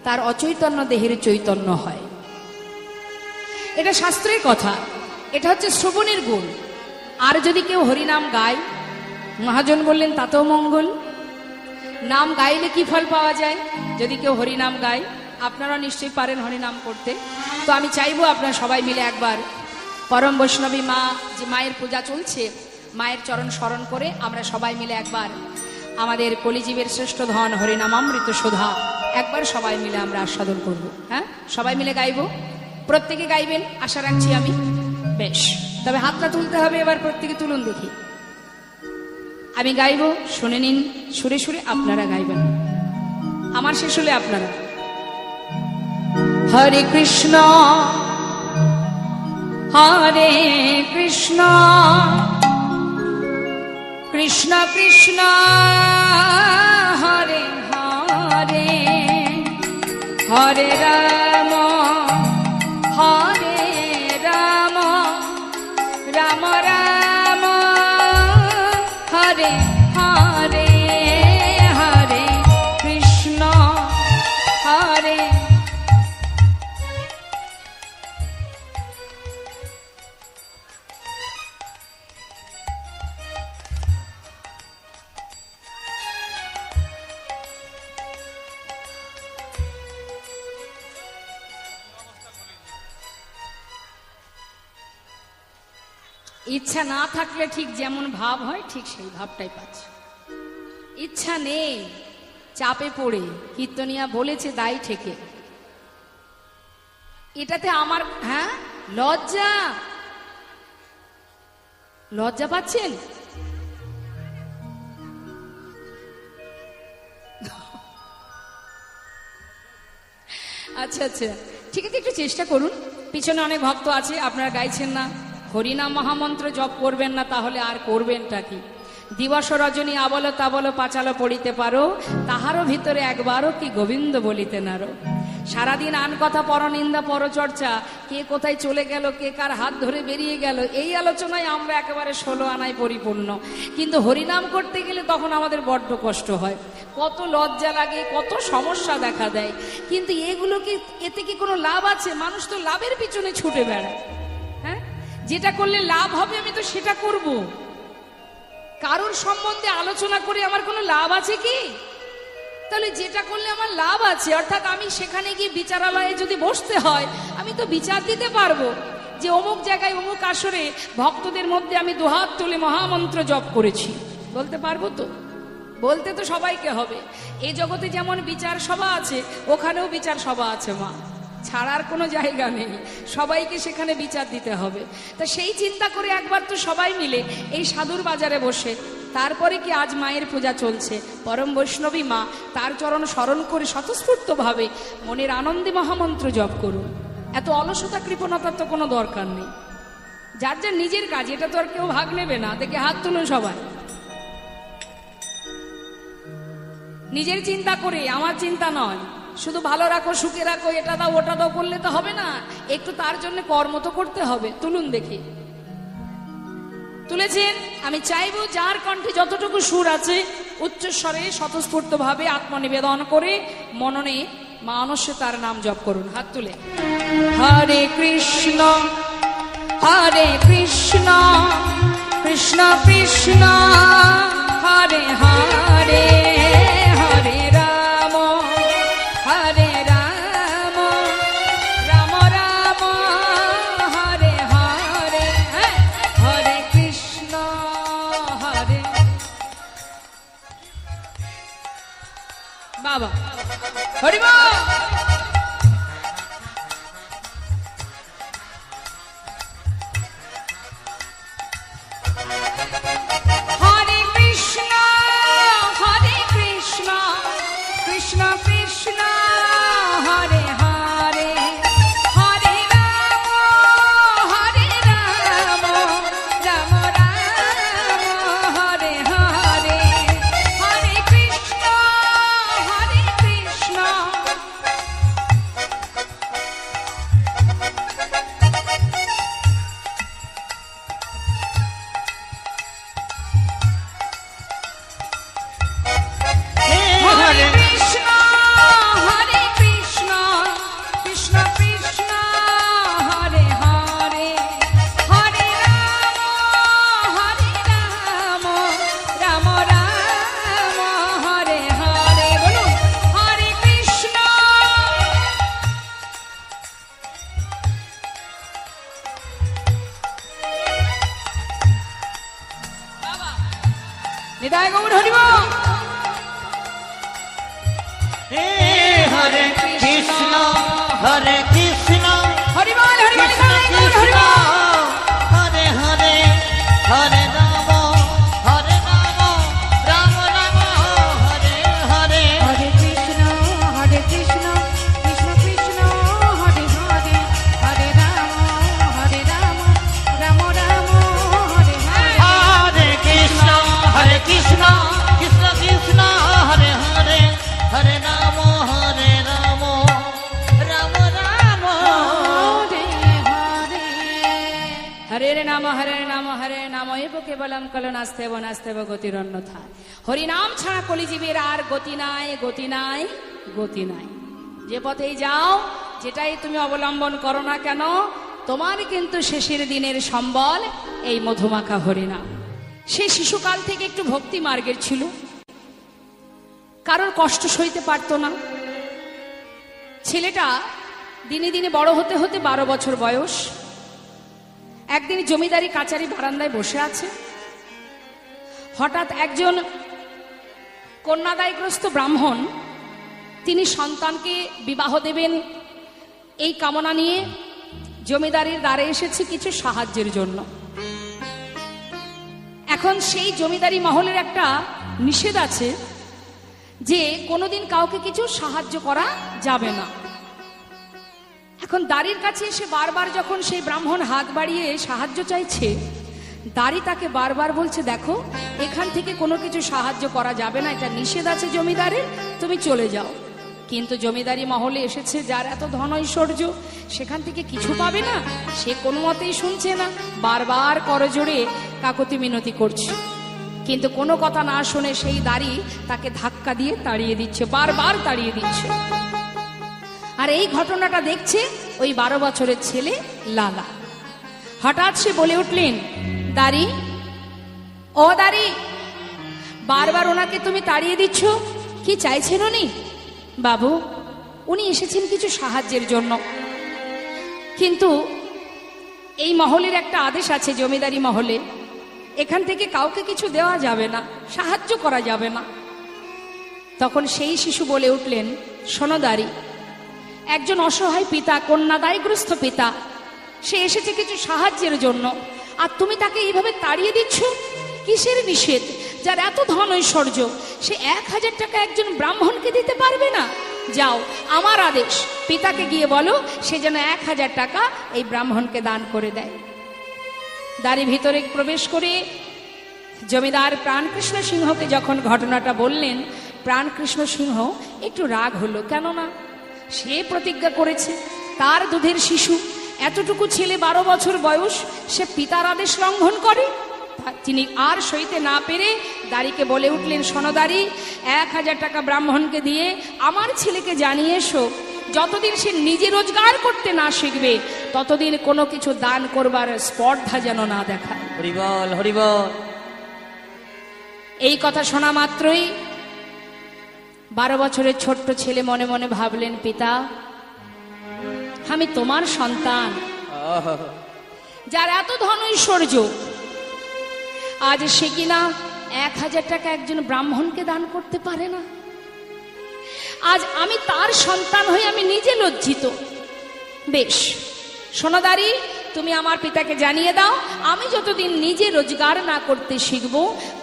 তার অচৈতন্য দেহের চৈতন্য হয়। এটা শাস্ত্রের কথা, এটা হচ্ছে শ্রবণের গুণ। আর যদি কেউ হরিনাম গায়, মহাজন বললেন তাতেও মঙ্গল। নাম গাইলে কি ফল পাওয়া যায়? যদি কেউ হরিনাম গায়, আপনারা নিশ্চয়ই পারেন হরিনাম করতে, তো আমি চাইবো আপনারা সবাই মিলে একবার পরম বৈষ্ণবী মা, যে মায়ের পূজা চলছে, মায়ের চরণ স্মরণ করে আমরা সবাই মিলে একবার আমাদের কলিজীবের শ্রেষ্ঠ ধন হরিনামামৃত সুধা একবার সবাই মিলে আমরা আস্বাদন করব। হ্যাঁ, সবাই মিলে গাইব। প্রত্যেকে গাইবেন আশা রাখছি আমি। বেশ, তবে হাতটা তুলতে হবে। এবার প্রত্যেকে তুলুন দেখি। আমি গাইব, শুনে নিন সুরে সুরে, আপনারা গাইবেন, আমার শেষ হলে আপনারা। হরে কৃষ্ণ হরে কৃষ্ণ কৃষ্ণ কৃষ্ণ হরে হরে, হরে রাম হরে রাম, রাম রাম হরে হরে, হরে কৃষ্ণ হরে। ইচ্ছা না থাকলে ঠিক যেমন ভাব হয় ঠিক সেই ভাবটাই পাচ্ছে। ইচ্ছা নেই, চাপে পড়ে কীর্তনিয়া বলেছে দায় থেকে। এটাতে আমার লজ্জা, লজ্জা পাচ্ছেন? আচ্ছা আচ্ছা, ঠিক আছে, একটু চেষ্টা করুন। পিছনে অনেক ভক্ত আছে, আপনারা গাইছেন না, হরিনাম মহামন্ত্র জপ করবেন না, তাহলে আর করবেনটা কি? দিবস রজনী আবল তাবল পাঁচালো পড়িতে পারো, তাহারও ভিতরে একবারও কি গোবিন্দ বলিতে নারো। সারাদিন আন কথা, পরনিন্দা, পরচর্চা, কে কোথায় চলে গেল, কে কার হাত ধরে বেরিয়ে গেল, এই আলোচনায় আমরা একেবারে 16 আনায় পরিপূর্ণ। কিন্তু হরিনাম করতে গেলে তখন আমাদের বড্ড কষ্ট হয়, কত লজ্জা লাগে, কত সমস্যা দেখা দেয়। কিন্তু এগুলো কি, এতে কি কোনো লাভ আছে? মানুষ তো লাভের পিছনে ছুটে বেড়ায়। হ্যাঁ, যেটা করলে লাভ হবে আমি তো সেটা করব। কারোর সম্বন্ধে আলোচনা করে আমার কোনো লাভ আছে কি? তাহলে যেটা করলে আমার লাভ আছে, অর্থাৎ আমি সেখানে গিয়ে বিচারালয়ে যদি বসতে হয়, আমি তো বিচার দিতে পারবো যে অমুক জায়গায় অমুক আসরে ভক্তদের মধ্যে আমি দুহাত তুলে মহামন্ত্র জপ করেছি, বলতে পারবো তো? বলতে তো সবাইকে হবে। এই জগতে যেমন বিচার সভা আছে, ওখানেও বিচার সভা আছে মা, ছাড়ার কোনো জায়গা নেই, সবাইকে সেখানে বিচার দিতে হবে। তা সেই চিন্তা করে একবার তো সবাই মিলে এই সাধুর বাজারে বসে, তারপরে কি আজ মায়ের পূজা চলছে, পরম বৈষ্ণবী মা, তার চরণ স্মরণ করে স্বতঃস্ফূর্তভাবে মনের আনন্দে মহামন্ত্র জপ করুন। এত অলসতা কৃপণতার তো কোনো দরকার নেই। যার যার নিজের কাজ, এটা তো আর কেউ ভাগ নেবে না। দেখে হাত তুলুন সবাই। নিজের চিন্তা করে, আমার চিন্তা নয়। শুধু ভালো রাখো, সুখে রাখো, এটা দাও ওটা দাও করলে তো হবে না, একটু তার জন্য কর্ম তো করতে হবে। তুলুন দেখি। তুলেছেন? আমি চাইবো যার কণ্ঠে যতটুকু সুর আছে উচ্চস্বরে স্বতঃস্ফূর্ত ভাবে আত্মনিবেদন করে মননে মানসে তার নাম জপ করুন। হাত তুলে হরে কৃষ্ণ হরে কৃষ্ণ কৃষ্ণ কৃষ্ণ হরে হরে, হরে রাম হরে রাম, রাম রাম হরে হরে, হরে কৃষ্ণ হরে বাবা হরি বল। হরে কৃষ্ণ কৃষ্ণ কৃষ্ণ হরে হরে, হরে রাম রাম রাম হরে হরে, হরে কৃষ্ণ কৃষ্ণ। হরে কৃষ্ণ কৃষ্ণ কৃষ্ণ কৃষ্ণ হরে হরে, হরে রাম রাম রাম হরে হরে। বলুন হরে কৃষ্ণ। নিতাই গৌর হরি বল। হরে কৃষ্ণ হরে কৃষ্ণ হরি বল হরি বল কৃষ্ণ নিতাই গৌর হরি কৃষ্ণ বল। হরে হরে, হরে রাম রাম রাম হরে হরে। হরে কৃষ্ণ কৃষ্ণ কৃষ্ণ হরে হরে, হরে রাম রাম রাম হরে হরে। হরে কৃষ্ণ কৃষ্ণ কৃষ্ণ হরে হরে, হরে রাম রাম রাম হরে হরে। হরে নাম এব কেবলম কলো নাস্তেব নাস্তেব গতিরন্যথা। হরি নাম ছাড়া কলিজীবের আর গতি নাই, গতি নাই, গতি নাই। যে পথেই যাও, যেটাই তুমি অবলম্বন করো না কেন, তোমার কিন্তু শেষের দিনের সম্বল এই মধুমাখা হরিনাম। সে শিশুকাল থেকে একটু ভক্তি মার্গের ছিল, কারোর কষ্ট সইতে পারতো না। ছেলেটা দিনে দিনে বড় হতে হতে 12 বছর বয়স। একদিন জমিদারি কাচারি বারান্দায় বসে আছে। হঠাৎ একজন কন্যাদায়গ্রস্ত ব্রাহ্মণ, তিনি সন্তানকে বিবাহ দেবেন এই কামনা নিয়ে জমিদারির দ্বারে এসেছে কিছু সাহায্যের জন্য। এখন সেই জমিদারি মহলের একটা নিষেধ আছে যে কোনোদিন কাউকে কিছু সাহায্য করা যাবে না। এখন দাড়ির কাছে এসে বারবার যখন সেই ব্রাহ্মণ হাত বাড়িয়ে সাহায্য চাইছে, দাড়ি তাকে বারবার বলছে, দেখো এখান থেকে কোনো কিছু সাহায্য করা যাবে না, এটা নিষেধ আছে জমিদারের, তুমি চলে যাও। কিন্তু জমিদারি মহলে এসেছে যার এত ধন ঐশ্বর্য, সেখান থেকে কিছু পাবে না, সে কোনো মতেই শুনছে না, বারবার করজোড়ে কাকতি মিনতি করছে। কিন্তু কোনো কথা না শুনে সেই দাড়ি তাকে ধাক্কা দিয়ে তাড়িয়ে দিচ্ছে, বারবার তাড়িয়ে দিচ্ছে। আর এই ঘটনাটা দেখছে ওই 12 বছরের ছেলে লালা। হঠাৎ সে বলে উঠলেন, দাড়ি, ও দাড়ি, বারবার ওনাকে তুমি তাড়িয়ে দিচ্ছ, কি চাইছেন উনি? বাবু, উনি এসেছেন কিছু সাহায্যের জন্য, কিন্তু এই মহলের একটা আদেশ আছে, জমিদারি মহলে, এখান থেকে কাউকে কিছু দেওয়া যাবে না, সাহায্য করা যাবে না। তখন সেই শিশু বলে উঠলেন, শোনো দাড়ি, একজন অসহায় পিতা, কন্যাদায়গ্রস্ত পিতা, সে এসেছে কিছু সাহায্যের জন্য, আর তুমি তাকে এইভাবে তাড়িয়ে দিচ্ছ, কিসের নিষেধ? যার এত ধন ঐশ্বর্য, সে 1000 টাকা একজন ব্রাহ্মণকে দিতে পারবে না? যাও, আমার আদেশ, পিতাকে গিয়ে বলো সে যেন 1000 টাকা এই ব্রাহ্মণকে দান করে দেয়। দাড়ি ভিতরে প্রবেশ করে জমিদার প্রাণকৃষ্ণ সিংহকে যখন ঘটনাটা বললেন, প্রাণকৃষ্ণ সিংহ একটু রাগ হলো, কেননা সে প্রতিজ্ঞা করেছে তার দুধের শিশু, এতটুকু ছেলে 12 বছর বয়স, সে পিতার আদেশ লঙ্ঘন করে। তিনি আর সইতে না পেরে দাড়িকে বলে উঠলেন, শোনো দাড়ি, 1000 টাকা ব্রাহ্মণকে দিয়ে আমার ছেলেকে জানিয়ে এসো, যতদিন সে নিজে রোজগার করতে না শিখবে ততদিন কোনো কিছু দান করবার স্পর্ধা যেন না দেখায়। হরিবল হরিবল। এই কথা শোনা মাত্রই 12 বছরের ছোট্ট ছেলে মনে মনে ভাবলেন, পিতা, আমি তোমার সন্তান, যার এত ধন ঐশ্বর্য, আজ সে কিনা 1000 টাকা একজন ব্রাহ্মণকে দান করতে পারে না। আজ আমি তার সন্তান হয়ে আমি নিজে লজ্জিত। বেশ সোনাদারি, তুমি আমার পিতাকে জানিয়ে দাও, আমি যতদিন নিজে রোজগার না করতে শিখব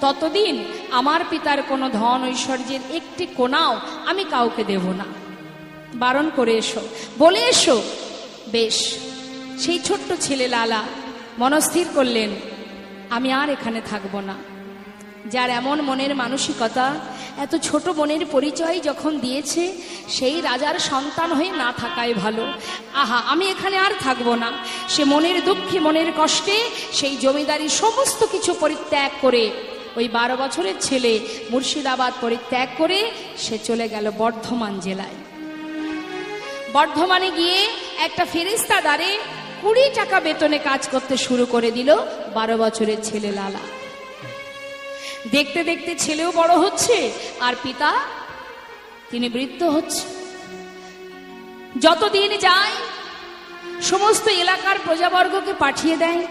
ততদিন আমার পিতার কোনো ধন ঐশ্বর্যের একটি কোনাও আমি কাউকে দেব না। বারণ করে এসো, বলে এসো। বেশ, সেই ছোট্ট ছেলে লালা মনস্থির করলেন, আমি আর এখানে থাকবো না। যার এমন মনের মানসিকতা, এত ছোট মনের পরিচয় যখন দিয়েছে, সেই রাজার সন্তান হয়ে না থাকাই ভালো। আহা, আমি এখানে আর থাকবো না। সে মনের দুঃখে, মনের কষ্টে সেই জমিদারি সমস্ত কিছু পরিত্যাগ করে, ওই 12 বছরের ছেলে মুর্শিদাবাদ পরিত্যাগ করে সে চলে গেল বর্ধমান জেলায়। বর্ধমানে গিয়ে একটা ফেরেশতাদারে 20 টাকা বেতনে কাজ করতে শুরু করে দিল 12 বছরের ছেলে লালা। দেখতে দেখতে ছেলেও বড় হচ্ছে, আর পিতা তিনি বৃদ্ধ হচ্ছে। যতদিন যায় সমস্ত এলাকার প্রজাবর্গকে পাঠিয়ে দেয়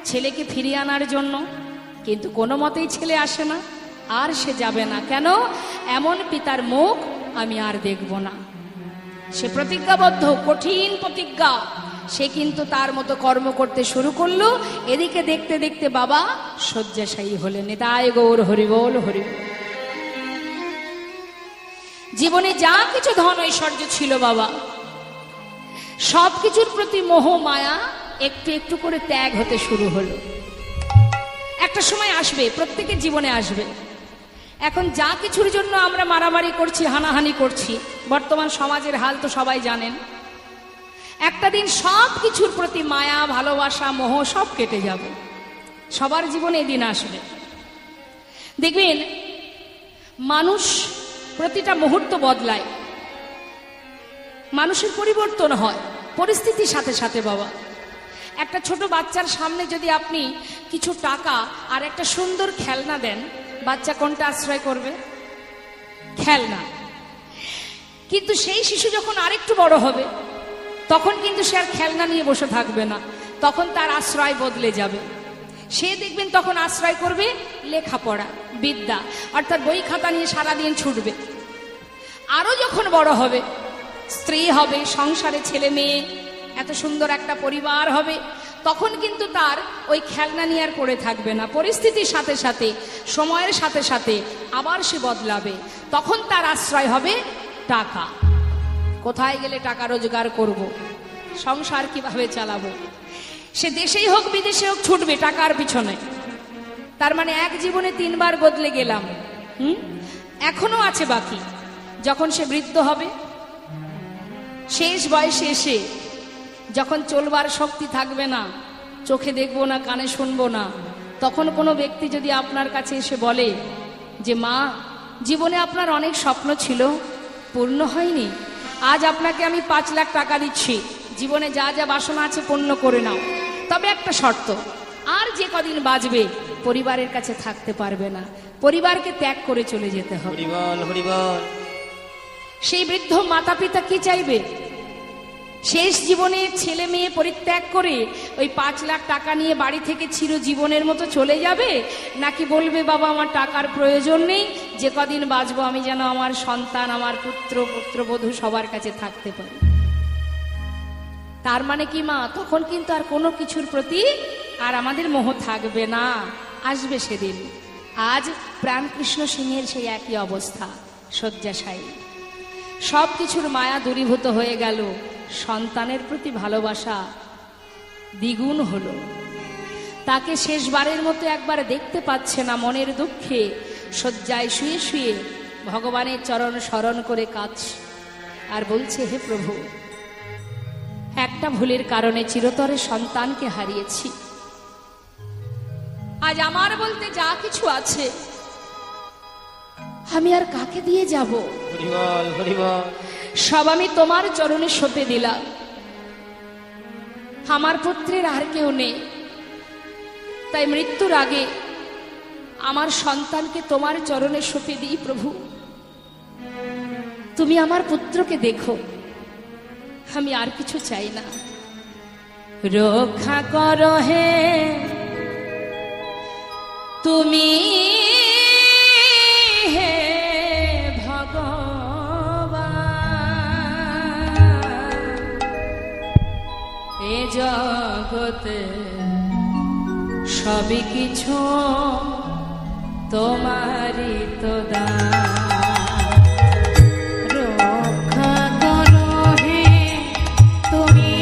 ছেলেকে ফিরিয়ে আনার জন্য, কিন্তু কোনো মতেই ছেলে আসে না। আর সে যাবে না। কেন? এমন পিতার মুখ আমি আর দেখব না। সে প্রতিজ্ঞাবদ্ধ, কঠিন প্রতিজ্ঞা। সে কিন্তু তার মতো কর্ম করতে শুরু করলো। এদিকে দেখতে দেখতে বাবা শয্যাশায়ী হলেন। নিতাই গৌর হরিবোল হরিবোল। জীবনে যা কিছু ধন ঐশ্বর্য ছিল বাবা, সব কিছুর প্রতি মোহ মায়া একটু একটু করে ত্যাগ হতে শুরু হলো। একটা সময় আসবে, প্রত্যেকের জীবনে আসবে। এখন যা কিছুর জন্য আমরা মারামারি করছি, হানাহানি করছি, বর্তমান সমাজের হাল তো সবাই জানেন। একটা দিন সব কিছুর প্রতি মায়া, ভালোবাসা, মোহ সব কেটে যাবে। সবার জীবনে এদিন আসবে। দেখবেন মানুষ প্রতিটা মুহূর্ত বদলায়, মানুষের পরিবর্তন হয় পরিস্থিতির সাথে সাথে বাবা। একটা ছোট বাচ্চার সামনে যদি আপনি কিছু টাকা আর একটা সুন্দর খেলনা দেন, বাচ্চা কোনটা আশ্রয় করবে? খেলনা। কিন্তু সেই শিশু যখন আরেকটু বড় হবে, তখন কিন্তু সে আর খেলনা নিয়ে বসে থাকবে না, তখন তার আশ্রয় বদলে যাবে। সে দেখবেন তখন আশ্রয় করবে লেখাপড়া, বিদ্যা, অর্থাৎ বই খাতা নিয়ে সারাদিন ছুটবে। আরো যখন বড় হবে, স্ত্রী হবে, সংসারে ছেলে মেয়ে, এত সুন্দর একটা পরিবার হবে, তখন কিন্তু তার ওই খেলনা নিয়ে আর পড়ে থাকবে না। পরিস্থিতির সাথে সাথে, সময়ের সাথে সাথে আবার সে বদলাবে। তখন তার আশ্রয় হবে টাকা। কোথায় গেলে টাকা রোজগার করব, সংসার কিভাবে চালাবো। সে দেশেই হোক বিদেশে হোক ছুটবে টাকার পিছনে। তার মানে এক জীবনে 3 বার বদলে গেলাম। এখনো আছে বাকি। যখন সে বৃদ্ধ হবে, শেষ বয়সে এসে যখন চলবার শক্তি থাকবে না, চোখে দেখবো না, কানে শুনবো না, তখন কোনো ব্যক্তি যদি আপনার কাছে এসে বলে যে মা, জীবনে আপনার অনেক স্বপ্ন ছিল, পূর্ণ হয়নি, আজ আপনাকে আমি 5 লাখ টাকা দিচ্ছি, জীবনে যা যা বাসনা আছে পূর্ণ করে নাও, তবে একটা শর্ত, আর যে কদিন বাঁচবে পরিবারের কাছে থাকতে পারবে না, পরিবারকে ত্যাগ করে চলে যেতে হবে। হরিবল হরিবল। সেই বৃদ্ধ মাতা পিতা কি চাইবে? শেষ জীবনে ছেলে মেয়ে পরিত্যাগ করে ওই 5 লাখ টাকা নিয়ে বাড়ি থেকে চিরজীবনের মতো চলে যাবে, নাকি বলবে বাবা আমার টাকার প্রয়োজন নেই, যে কদিন বাঁচবো আমি যেন আমার সন্তান, আমার পুত্র পুত্রবধূ সবার কাছে থাকতে পারি। তার মানে কি মা, তখন কিন্তু আর কোনো কিছুর প্রতি আর আমাদের মোহ থাকবে না। আসবে সেদিন। আজ প্রাণকৃষ্ণ সিংহের সেই একই অবস্থা, শয্যাশায়ী। সব কিছুর মায়া দূরীভূত হয়ে গেল, সন্তানের প্রতি ভালোবাসা দ্বিগুণ হলো। তাকে শেষবারের মতো একবার দেখতে পাচ্ছে না, মনের দুঃখে শয্যায় শুয়ে শুয়ে ভগবানের চরণ স্মরণ করে কাঁদছে আর বলছে, হে প্রভু, একটা ভুলের কারণে চিরতরে সন্তানকে হারিয়েছি। আজ আমার বলতে যা কিছু আছে আমি আর কাকে দিয়ে যাব? হরিবল হরিবল। সব আমি তোমার চরণে সঁপে দিলাম। আমার পুত্রের আর কেউ নেই, তাই মৃত্যুর আগে আমার সন্তানকে তোমার চরণে সঁপে দিই। প্রভু, তুমি আমার পুত্রকে দেখো, আমি আর কিছু চাই না। রক্ষা করো হে তুমি, হে ভগবান, জগতে সবই কিছু তোমারই তো দান। রক্ষা করো হে তুমি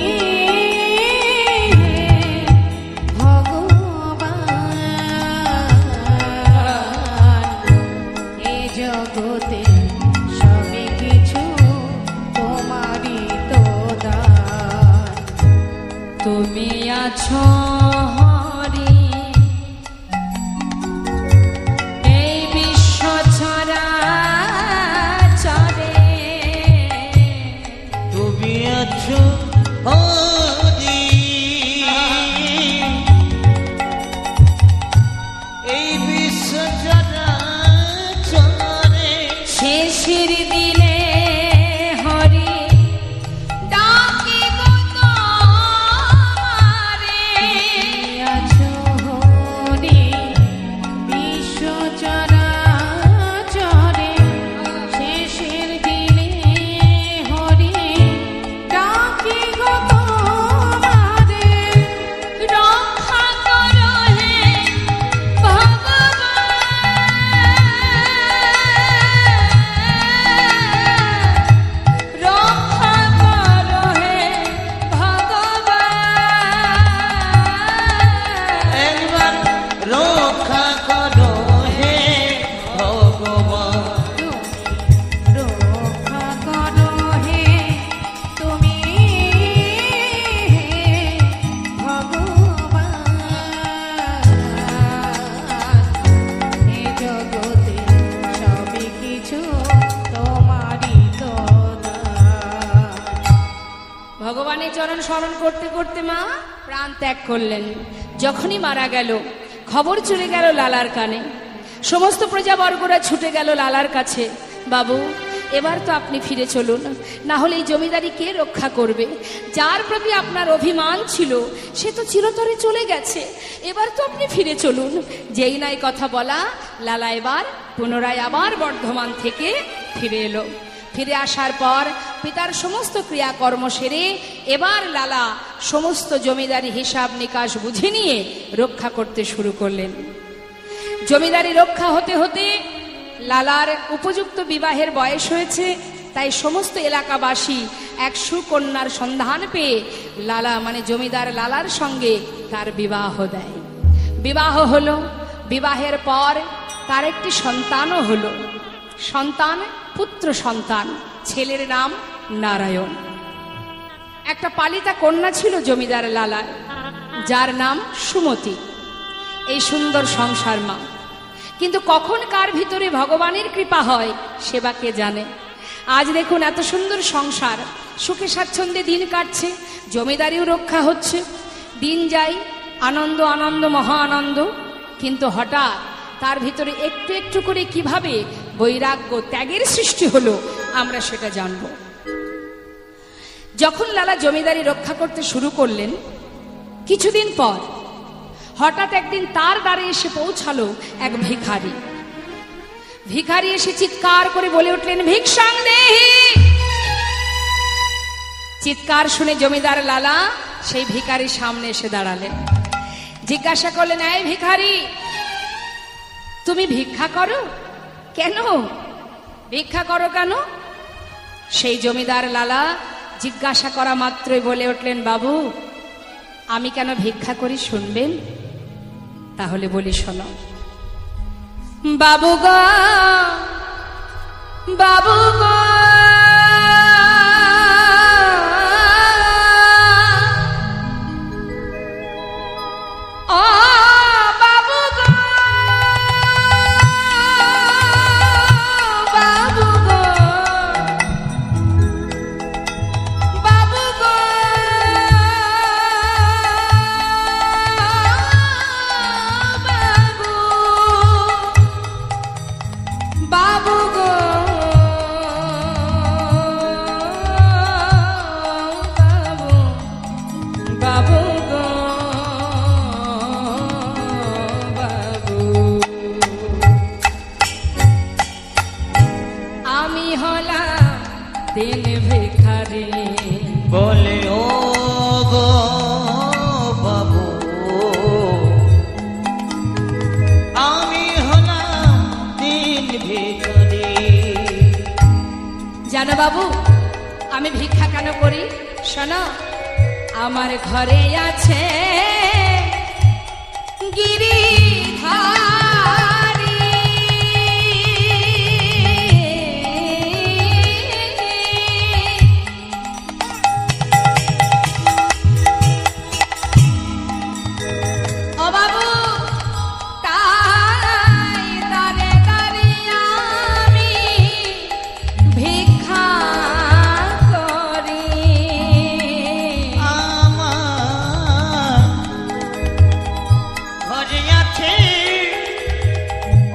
ভগবান, এ জগতে সবই কিছু তোমারই তো দান। তুমি আছো হরি এই বিশ্ব চরাচরে, তুমি আছো হরি এই বিশ্ব চরাচরে, শেষের দিনে হরি ডাকি গো তোমারে। আছো হরি বিশ্ব চরাচরে, শেষের দিনে হরি ডাকি গো তোমারে। রক্ষা করো হে ভগবান, রক্ষা করো হে ভগবান। একবার রক্ষা করো হে ভগবান। রক্ষা করো হে তুমি ভগবান, এ জগতে সবই কিছু তোমারই তো দান। ভগবানের চরণ স্মরণ করতে করতে মা প্রাণ ত্যাগ করলেন। যখনই মারা গেল খবর চলে গেল লালার কানে। সমস্ত প্রজাবর্গরা ছুটে গেল লালার কাছে। বাবু, এবার তো আপনি ফিরে চলুন, না হলে এই জমিদারি কে রক্ষা করবে? যার প্রতি আপনার অভিমান ছিল সে তো চিরতরে চলে গেছে, এবার তো আপনি ফিরে চলুন। যেই নাই কথা বলা, লালা এবার পুনরায় আবার বর্ধমান থেকে ফিরে এলো। ফিরে আসার পর পিতার সমস্ত ক্রিয়াকর্ম সেরে এবার লালা সমস্ত জমিদারি হিসাব নিকাশ বুঝে নিয়ে রক্ষা করতে শুরু করলেন। জমিদারি রক্ষা হতে হতে লালার উপযুক্ত বিবাহের বয়স হয়েছে, তাই সমস্ত এলাকাবাসী এক সুকন্যার সন্ধান পেয়ে লালা মানে জমিদার লালার সঙ্গে তার বিবাহ দেয়। বিবাহ হলো, বিবাহের পর তার একটি সন্তানও হলো। সন্তান পুত্র সন্তান, ছেলের নাম নারায়ণ। একটা পালিতা কন্যা ছিল জমিদার লালার, যার নাম সুমতি। এই সুন্দর সংসার মা, কিন্তু কখন কার ভিতরে ভগবানের কৃপা হয় সেবা কে জানে। আজ দেখুন এত সুন্দর সংসার, সুখে স্বাচ্ছন্দ্যে দিন কাটছে, জমিদারিও রক্ষা হচ্ছে, দিন যায় আনন্দ আনন্দ মহা আনন্দ। কিন্তু হঠাৎ তার ভিতরে একটু একটু করে কিভাবে বৈরাগ্য ত্যাগের সৃষ্টি হলো আমরা সেটা জানব। যখন লালা জমিদারি রক্ষা করতে শুরু করলেন, কিছুদিন পর হঠাৎ একদিন তার দ্বারে এসে পৌঁছালো এক ভিখারি। ভিখারি এসে চিৎকার করে বলে উঠলেন, ভিক্ষাং দেহি। চিৎকার শুনে জমিদার লালা সেই ভিখারির সামনে এসে দাঁড়ালেন। জিজ্ঞাসা করলেন, এই ভিখারি, তুমি ভিক্ষা করো কেন? ভিক্ষা করো কেন? সেই জমিদার লালা জিজ্ঞাসা করা মাত্রই বলে উঠলেন, বাবু, আমি কেন ভিক্ষা করি শুনবেন? তাহলে বলি শোনো। বাবু গো, বাবু গো, ও বাবু গো, বাবু গো, বাবু গো, বাবু গো, বাবু গো, বাবু। আমি হলাম দিন ভিখারি, বলে ও গো জানো বাবু, আমি ভিক্ষা কেন করি শোনো। আমার ঘরে আছে গিরিধারী, ও বাবু তাই দাঁড়ে দাঁড়িয়ে আমি ভিক্ষা করি। আমার ঘরে আছে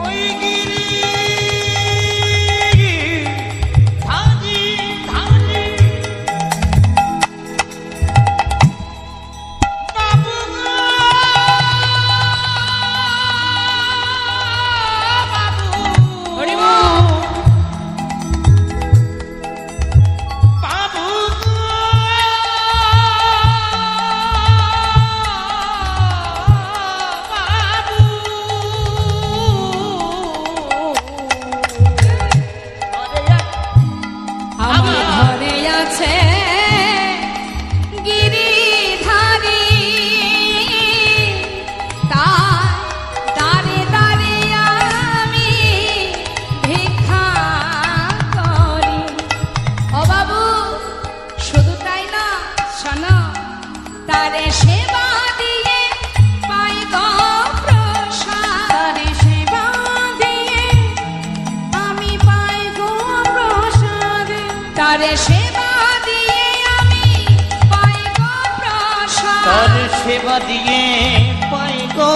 ওই গিরি ধাজি ধাজি বাবু গো, বাবু হরি বল। বাবু গো, বাবু আমার ঘরে আছে গিরিধারী, তাই দাঁড়ে দাঁড়িয়ে আমি ভিক্ষা করি। ও বাবু শুধু তাই না শোনো, তারে সেবা দিয়ে পাই গো প্রসাদ। তারে সেবা দিয়ে আমি পাই গো প্রসাদ। তারে সেবা দিয়ে আমি পাই গো প্রসাদ। তার সেবা দিয়ে পাই গো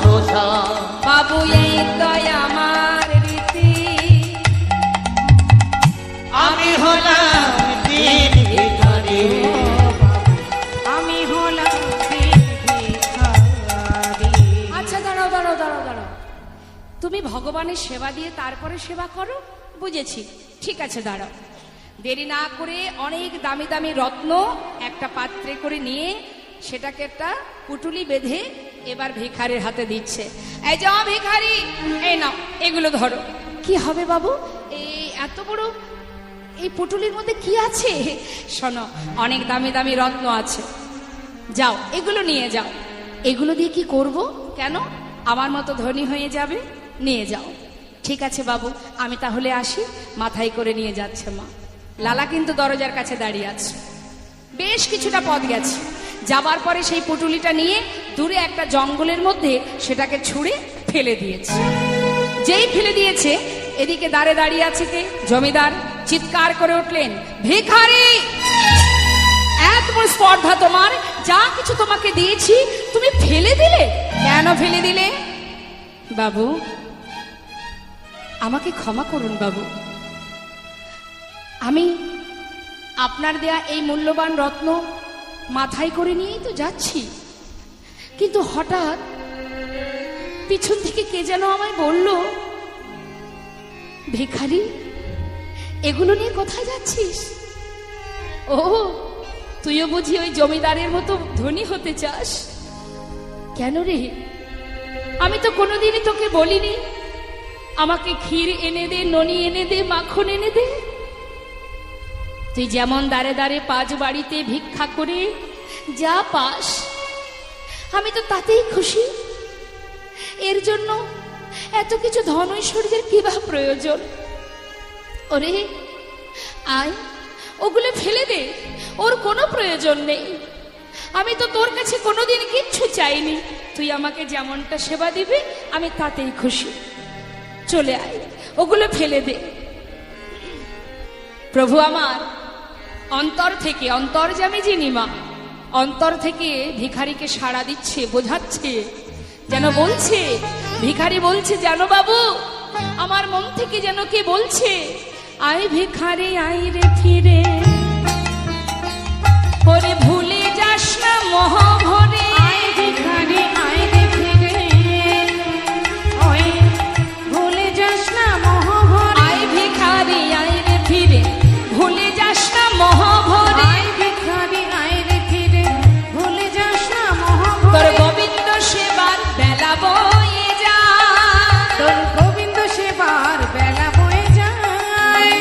প্রসাদ। বাবু এই তো আমার রীতি। আমি হলাম দিন ভিখারি, আমি হলাম ভিখারি। আচ্ছা দাঁড়াও দাঁড়াও দাঁড়াও দাঁড়াও, তুমি ভগবানের সেবা দিয়ে তারপরে সেবা করো, বুঝেছি, ঠিক আছে দাঁড়াও। দেরি না করে অনেক দামি দামি রত্ন একটা পাত্রে করে নিয়ে সেটাকে একটা পুটুলি বেঁধে এবার ভিখারির হাতে দিচ্ছে। এই যাও ভিখারি, এই নাও এগুলো ধরো। কি হবে বাবু, এই এত বড় এই পুটুলির মধ্যে কি আছে? শোনো, অনেক দামি দামি রত্ন আছে, যাও এগুলো নিয়ে যাও। এগুলো দিয়ে কি করব? কেন, আমার মতো ধনী হয়ে যাবে, নিয়ে যাও। ঠিক আছে বাবু, আমি তাহলে আসি। মাথায় করে নিয়ে যাচ্ছে মা। লালা কিন্তু দরজার কাছে দাঁড়িয়ে আছে। বেশ কিছুটা পথ গেছে, যাবার পরে সেই পুটুলিটা নিয়ে দূরে একটা জঙ্গলের মধ্যে সেটাকে ছুঁড়ে ফেলে দিয়েছে। যেই ফেলে দিয়েছে, এদিকে দাঁড়ে দাঁড়িয়ে আছে কে? জমিদার। চিৎকার করে উঠলেন, ভিখারি, এত বড় স্পর্ধা তোমার, যা কিছু তোমাকে দিয়েছি তুমি ফেলে দিলে, কেন ফেলে দিলে? বাবু আমাকে ক্ষমা করুন বাবু, আমি আপনার দেয়া এই মূল্যবান রত্ন মাথায় করে নিয়েই তো যাচ্ছি, কিন্তু হঠাৎ পিছন থেকে কে যেন আমায় বলল, ভিখারি এগুলো নিয়ে কোথায় যাচ্ছিস? ও তুইও বুঝি ওই জমিদারের মতো ধনী হতে চাস? কেন রে, আমি তো কোনোদিনই তোকে বলিনি আমাকে ক্ষীর এনে দে, ননি এনে দে, মাখন এনে দে। তুই যেমন দাঁড়ে দাঁড়ে পাঁচ বাড়িতে ভিক্ষা করে যা পাস, আমি তো তাতেই খুশি। এর জন্য এত কিছু ধন ঐশ্বর্যের কি বা প্রয়োজন? ওরে আয়, ওগুলো ফেলে দে, ওর কোনো প্রয়োজন নেই। আমি তো তোর কাছে কোনোদিন কিচ্ছু চাইনি, তুই আমাকে যেমনটা সেবা দিবি আমি তাতেই খুশি। চলে আয়, ওগুলো ফেলে দে। প্রভু আমার অন্তর থেকে, অন্তর্যামী যিনি মা, অন্তর থেকে ভিখারিকে সাড়া দিচ্ছে, বোঝাচ্ছে, যেন বলছে, ভিখারি বলছে, জানো বাবু, আমার মন থেকে যেন কে বলছে, আয় ভিখারি আয় রে ফিরে, ওরে ভুলে যাস না মহাভরে। আয় ভিখারি আয় রে ফিরে, ওই ভুলে যাস না মহাভরে। আয় ভিখারি আয় রে ফিরে, ভুলে যাস না মহাভরে। আয় ভিখারি আয় রে ফিরে, ভুলে যাস না তোর মহাভরে। গোবিন্দ সেবার বেলা বয়ে যায়, তোর গোবিন্দ সেবার বেলা বয়ে যায়।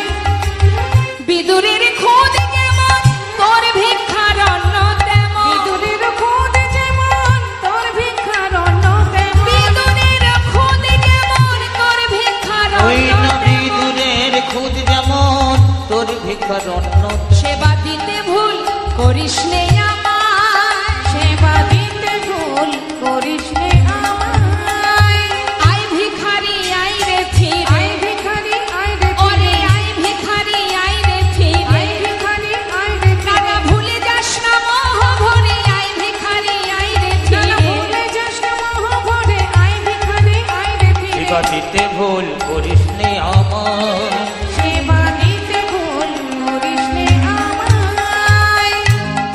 সুদ যেমন তোর ভিক্ষার অন্য সেবা দিতে ভুল করিস নে আমায়, সেবা দিতে ভুল করিস নে আমায়। আই ভিখারি আই রে ফিরে, আয় ভিখারি আয় রে ওরে ফিরে, আই ভিখারি আই রে ফিরে, আয় ভিখারি আয় রে ফিরে। দাদা ভুলে যাস না মোহ ভরে, আই ভিখারি আই রে দাদা ফিরে। ভুলে যাস না মোহ ভরে, আয় ভিখারি আয় রে ফিরে। সেবা দিতে ভুল করিস নে আমার সেবা দিতে ভুল করিস নে আমায়।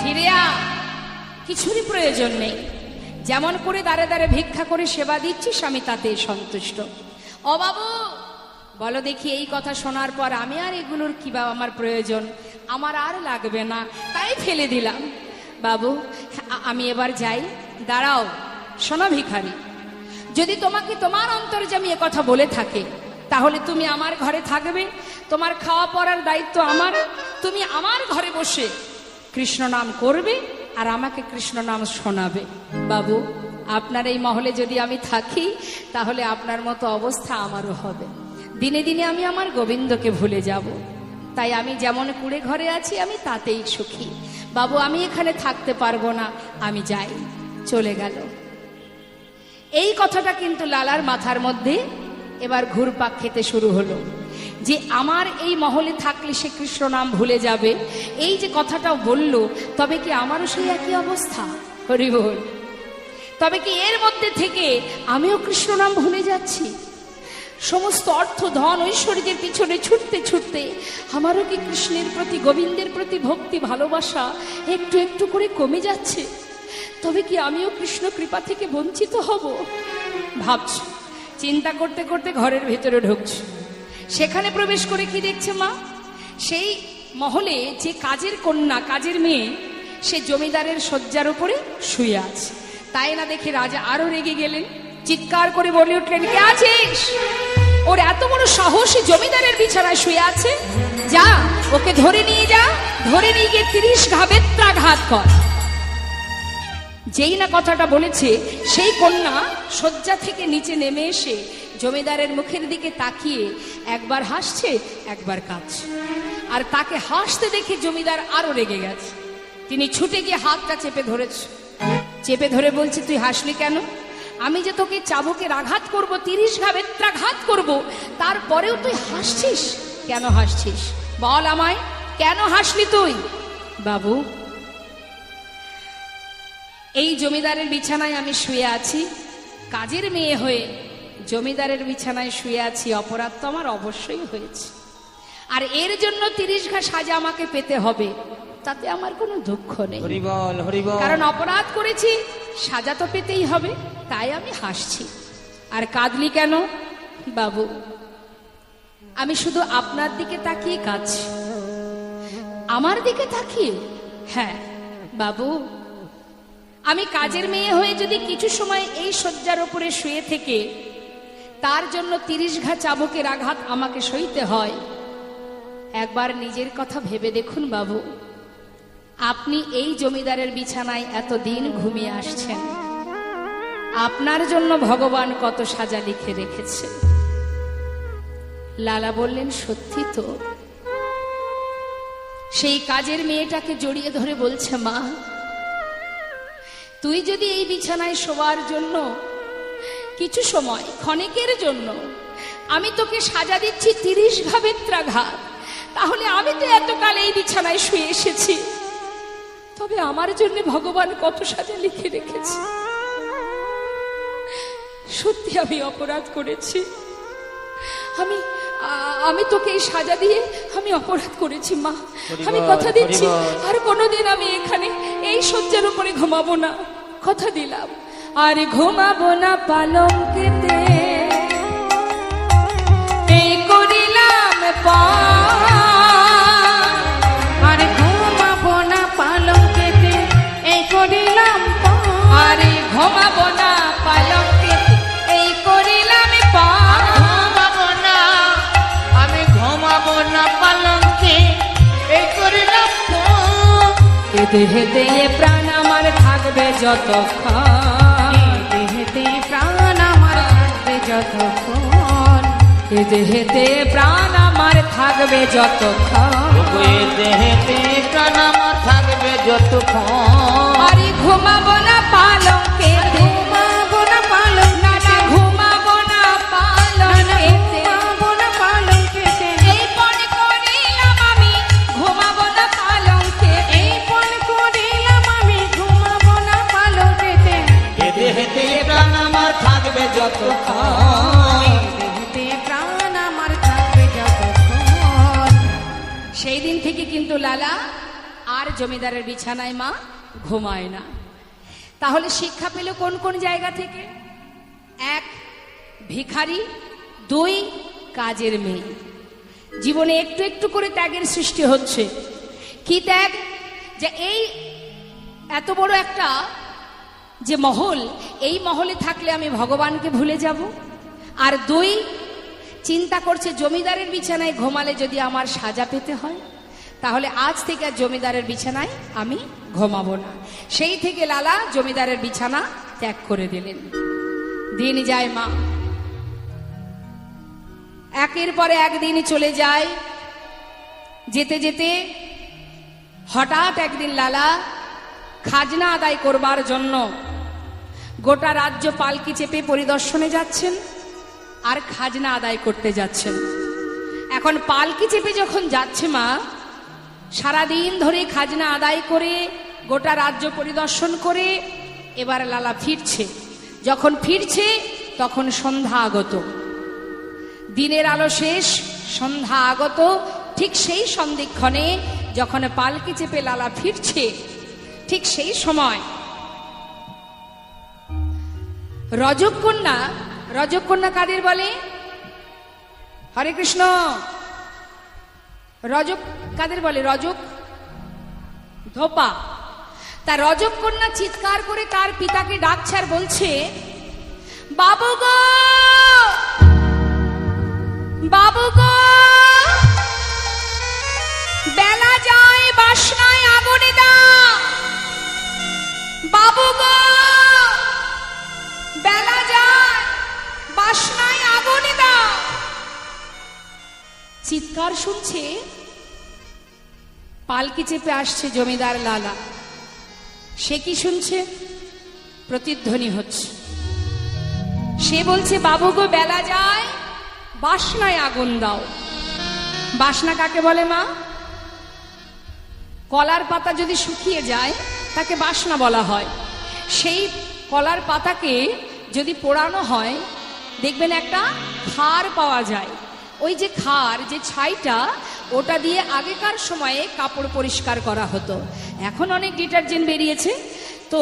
ফিরে আ, কিছুরই প্রয়োজন নেই। যেমন করে দাঁড়ে দাঁড়ে ভিক্ষা করে সেবা দিচ্ছিস আমি তাতে সন্তুষ্ট। ও বাবু, বলো দেখি এই কথা শোনার পর আমি আর এগুলোর কি বা আমার প্রয়োজন, আমার আর লাগবে না, তাই ফেলে দিলাম। বাবু আমি এবার যাই। দাঁড়াও, শোনো ভিখারি, যদি তোমাকে তোমার অন্তর্যামী এ কথা বলে থাকে তাহলে তুমি আমার ঘরে থাকবে, তোমার খাওয়া পড়ার দায়িত্ব আমার, তুমি আমার ঘরে বসে কৃষ্ণ নাম করবে আর আমাকে কৃষ্ণ নাম শোনাবে। বাবু আপনার এই মহলে যদি আমি থাকি তাহলে আপনার মতো অবস্থা আমারও হবে। দিনে দিনে আমি আমার গোবিন্দকে ভুলে যাব। তাই আমি যেমন কুড়ে ঘরে আছি আমি তাতেই সুখী। বাবু আমি এখানে থাকতে পারবো না, আমি যাই। চলে গেল। এই কথাটা কিন্তু লালার মাথার মধ্যে এবার ঘুরপাক খেতে শুরু হলো যে আমার এই মহলে থাকলে সে কৃষ্ণ নাম ভুলে যাবে। এই যে কথাটা বলল, তবে কি আমারও সেই একই অবস্থা? হরি বল। তবে কি এর মধ্যে থেকে আমিও কৃষ্ণ নাম ভুলে যাচ্ছি? সমস্ত অর্থ ধন ঐশ্বর্যের পিছনে ছুটতে ছুটতে আমারও কি কৃষ্ণের প্রতি গোবিন্দের প্রতি ভক্তি ভালোবাসা একটু একটু করে কমে যাচ্ছে? তবে কি আমিও কৃষ্ণ কৃপা থেকে বঞ্চিত হব? ভাবছি, চিন্তা করতে করতে ঘরের ভেতরে ঢুকছি। সেখানে প্রবেশ করে কি দেখছে মা? সেই মহলে যে কাজের কন্যা, কাজের মেয়ে, সে জমিদারের শয্যার উপরে শুয়ে আছে। তাই না দেখে রাজা আরো রেগে গেলেন, চিৎকার করে বলে উঠলেন, কে আছিস? ওর এত বড় সাহস, জমিদারের বিছানায় শুয়ে আছে। যা ওকে ধরে নিয়ে যা, ধরে নিয়ে গিয়ে 30 ঘা বেত্রাঘাত কর। যেই না কথাটা বলেছে, সেই কন্যা শয্যা থেকে নিচে নেমে এসে জমিদারের মুখের দিকে তাকিয়ে একবার হাসছে একবার কাঁদছে। আর তাকে হাসতে দেখে জমিদার আরো রেগে গেছে। তিনি ছুটে গিয়ে হাতটা চেপে ধরেছে, চেপে ধরে বলছে, তুই হাসলি কেন? আমি যে তোকে চাবুকের আঘাত করব, 30 ঘা বেত্রাঘাত করব, তারপরেও তুই হাসছিস কেন? হাসছিস বল আমায়, কেন হাসলি তুই? বাবু এই জমিদারের বিছানায় আমি শুয়ে আছি, কাজের মেয়ে হয়ে জমিদারের বিছানায় শুয়ে আছি, অপরাধ তো আমার অবশ্যই হয়েছে। আর এর জন্য 30 ঘা সাজা আমাকে পেতে হবে, তাতে আমার কোনো দুঃখ নেই। হরিবল হরিবল। কারণ অপরাধ করেছি, সাজা তো পেতেই হবে, তাই আমি হাসছি। আর কাঁদলি কেন? বাবু আমি শুধু আপনার দিকে তাকিয়ে কাঁদছি। আমার দিকে তাকিয়ে? হ্যাঁ বাবু, আমি কাজের মেয়ে হয়ে যদি কিছু সময় এই শয্যার উপরে শুয়ে থেকে তার জন্য 30 ঘা চাবুকের আঘাত আমাকে সইতে হয়, একবার নিজের কথা ভেবে দেখুন বাবু। আপনি এই জমিদারের বিছানায় এতদিন ঘুমিয়ে আসছেন, আপনার জন্য ভগবান কত সাজা লিখে রেখেছে। লালা বললেন, সত্যি তো। সেই কাজের মেয়েটাকে জড়িয়ে ধরে বলছে, মা তুই যদি এই বিছানায় শোয়ার জন্য কিছু সময়, ক্ষণিকের জন্য আমি তোকে সাজা দিচ্ছি 30 ঘা বেত্রাঘাত, তাহলে আমি তো এতকাল এই বিছানায় শুয়ে এসেছি, তবে আমার জন্য ভগবান কত সাজা লিখে রেখেছে। সত্যি আমি অপরাধ করেছি, আমি তোকে এই সাজা দিয়ে আমি অপরাধ করেছি মা। আমি কথা দিচ্ছি আর কোনোদিন আমি এখানে এই শয্যার উপরে ঘুমাবো না, কথা দিলাম। আর ঘুমাবো না পালঙ্কেতে, এই করিলাম আর ঘুমাবো না পালঙ্কেতে, এই করিলাম আরে ঘুমাবো না পালঙ্কেতে, এই করিলাম ঘুমাবো না, আমি ঘুমাবো না পালঙ্কে, এই করিলাম দেহেতে প্রাণ আমার থাকবে যতক্ষণ, দেহেতে প্রাণ আমার থাকবে যতক্ষণ, দেহেতে প্রাণ আমার থাকবে থাকবে যতক্ষণ, ওই দেহেতে প্রাণ আমার থাকবে যতক্ষণ। আরে ঘুমাবো না পালঙ্কেতে, ঘুমাবো না পালঙ্কে, নানা ঘুমাবো না পালঙ্কেতে, ঘুমাবো না পালঙ্কেতে, এই পণ করিলাম আমি ঘুমাবো না পালঙ্কেতে। এই পণ করিলাম আমি ঘুমাবো না পালঙ্কেতে। এ দেহেতে প্রাণ আমার থাকবে যতক্ষণ। দেহেতে প্রাণ আমার থাকবে যতক্ষণ। সেই দিন থেকে কিন্তু লালা আর জমিদারের বিছানায় মা ঘুমায় না। তাহলে শিক্ষা পেল কোন কোন জায়গা থেকে? এক, ভিখারি; দুই, কাজের মেয়ে। জীবনে একটু একটু করে ত্যাগের সৃষ্টি হচ্ছে। কি ত্যাগ? যে এই এত বড় একটা যে মহল, এই মহলে থাকলে আমি ভগবানকে ভুলে যাব। আর দুই, চিন্তা করছে জমিদারের বিছানায় ঘুমালে যদি আমার সাজা পেতে হয়, তাহলে আজ থেকে আর জমিদারের বিছানায় আমি ঘুমাবো না। সেই থেকে লালা জমিদারের বিছানা ত্যাগ করে দিলেন। দিন যায় মা, একের পরে একদিন চলে যায়। যেতে যেতে হঠাৎ একদিন লালা খাজনা আদায় করবার জন্য গোটা রাজ্য পালকি চেপে পরিদর্শনে যাচ্ছেন আর খাজনা আদায় করতে যাচ্ছেন। এখন পালকি চেপে যখন যাচ্ছে মা, সারাদিন ধরে খাজনা আদায় করে গোটা রাজ্য পরিদর্শন করে এবার লালা ফিরছে। যখন ফিরছে তখন সন্ধ্যা আগত, দিনের আলো শেষ, সন্ধ্যা আগত। ঠিক সেই সন্ধিক্ষণে যখন পালকি চেপে লালা ফিরছে, ঠিক সেই সময় রজককন্যা, রজককন্যা কাদের বলে? হরে কৃষ্ণ। রজক কাদের বলে? রজক ধোপা। তা রজককন্যা চিৎকার করে তার পিতাকে ডাকছে আর বলছে, বাবু গো, বাবু গো, বেলা যায় বাসনায় আগুনে দাও। বাবু গো, বেলা যায় বাসনায় আগুনে দাও। চিৎকার শুনছে, পালকি চেপে আসছে জমিদার লালা। সে কি শুনছে? প্রতিধ্বনি হচ্ছে। সে বলছে, বাবু গো, বেলা যায় বাসনায় আগুন দাও। বাসনা কাকে বলে মা? কলার পাতা যদি শুকিয়ে যায় তাকে বাসনা বলা হয়। সেই কলার পাতাকে যদি পোড়ানো হয়, দেখবেন একটা খার পাওয়া যায়। ওই যে খার, যে ছাইটা, ওটা দিয়ে আগেকার সময়ে কাপড় পরিষ্কার করা হতো। এখন অনেক ডিটারজেন্ট বেরিয়েছে। তো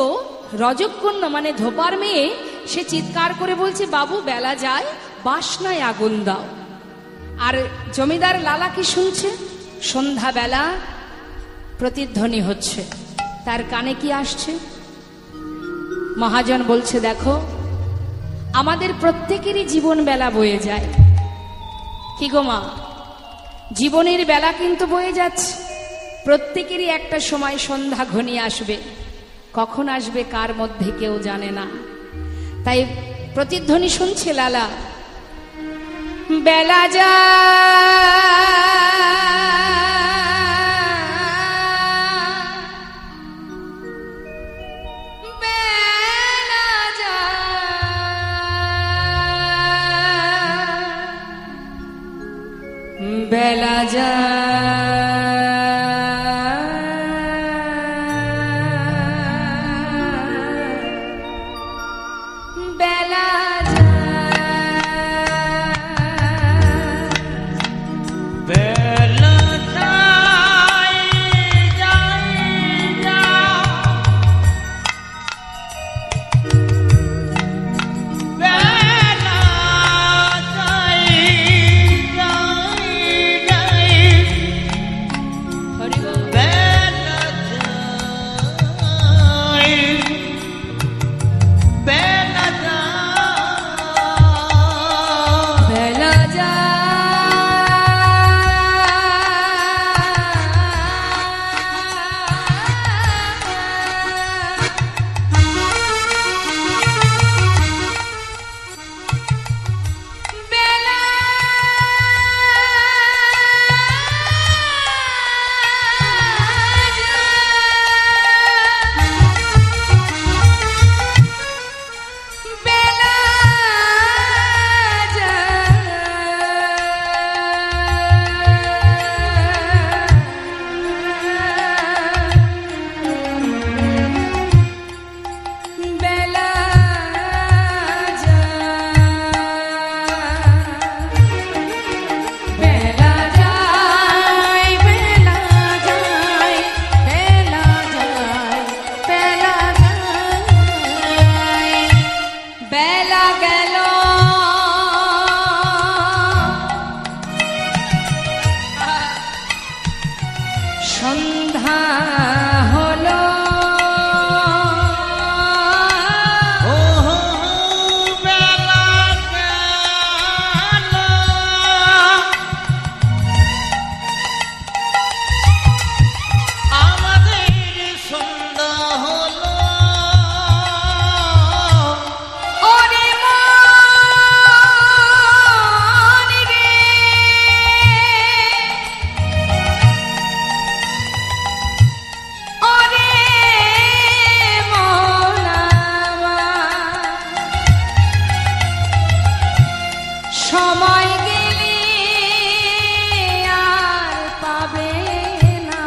রজককন্যা মানে ধোপার মেয়ে, সে চিৎকার করে বলছে, বাবু বেলা যায় বাসনায় আগুন দাও। আর জমিদার লালা কি শুনছে? সন্ধ্যাবেলা প্রতিধ্বনি হচ্ছে, তার কানে কি আসছে? মহাজন বলছে, দেখো, আমাদের প্রত্যেকেরই জীবন বেলা বয়ে যায়। কি গো মা, জীবনের বেলা কিন্তু বয়ে যাচ্ছে। প্রত্যেকেরই একটা সময় সন্ধ্যা ঘনিয়ে আসবে। কখন আসবে কার মধ্যে কেউ জানে না। তাই প্রতিধ্বনি শুনছে লালা, বেলা বেলা সন্ধ্যা হলো ও বেলা গেল, আমাদের সন্ধ্যা হলো। ওরে মন রে, ওরে মন আমার, সময় গেলে আর পাবে না।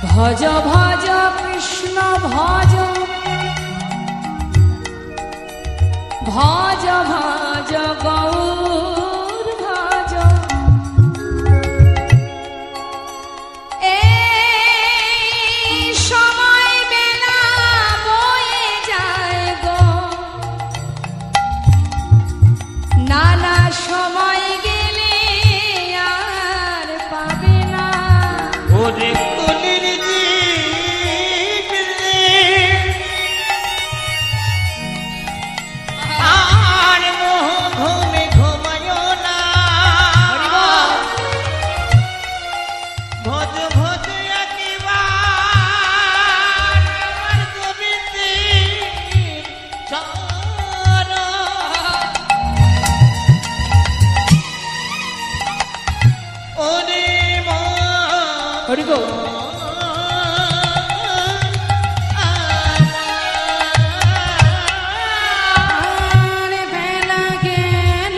ভজ ভজ কৃষ্ণ ভজ, ভজ ভজ গৌর ভজ। এই সময় বেলা বয়ে যায় গো, নানা সময় গেলে আর পাবে না। ওরে কলির জীব রে, আর মোহ ঘুমে ঘুমায় না। ভজ ভজ একবার আমার গোবিন্দের চরণ। ওরে হরি গো, আর বেলা গেল,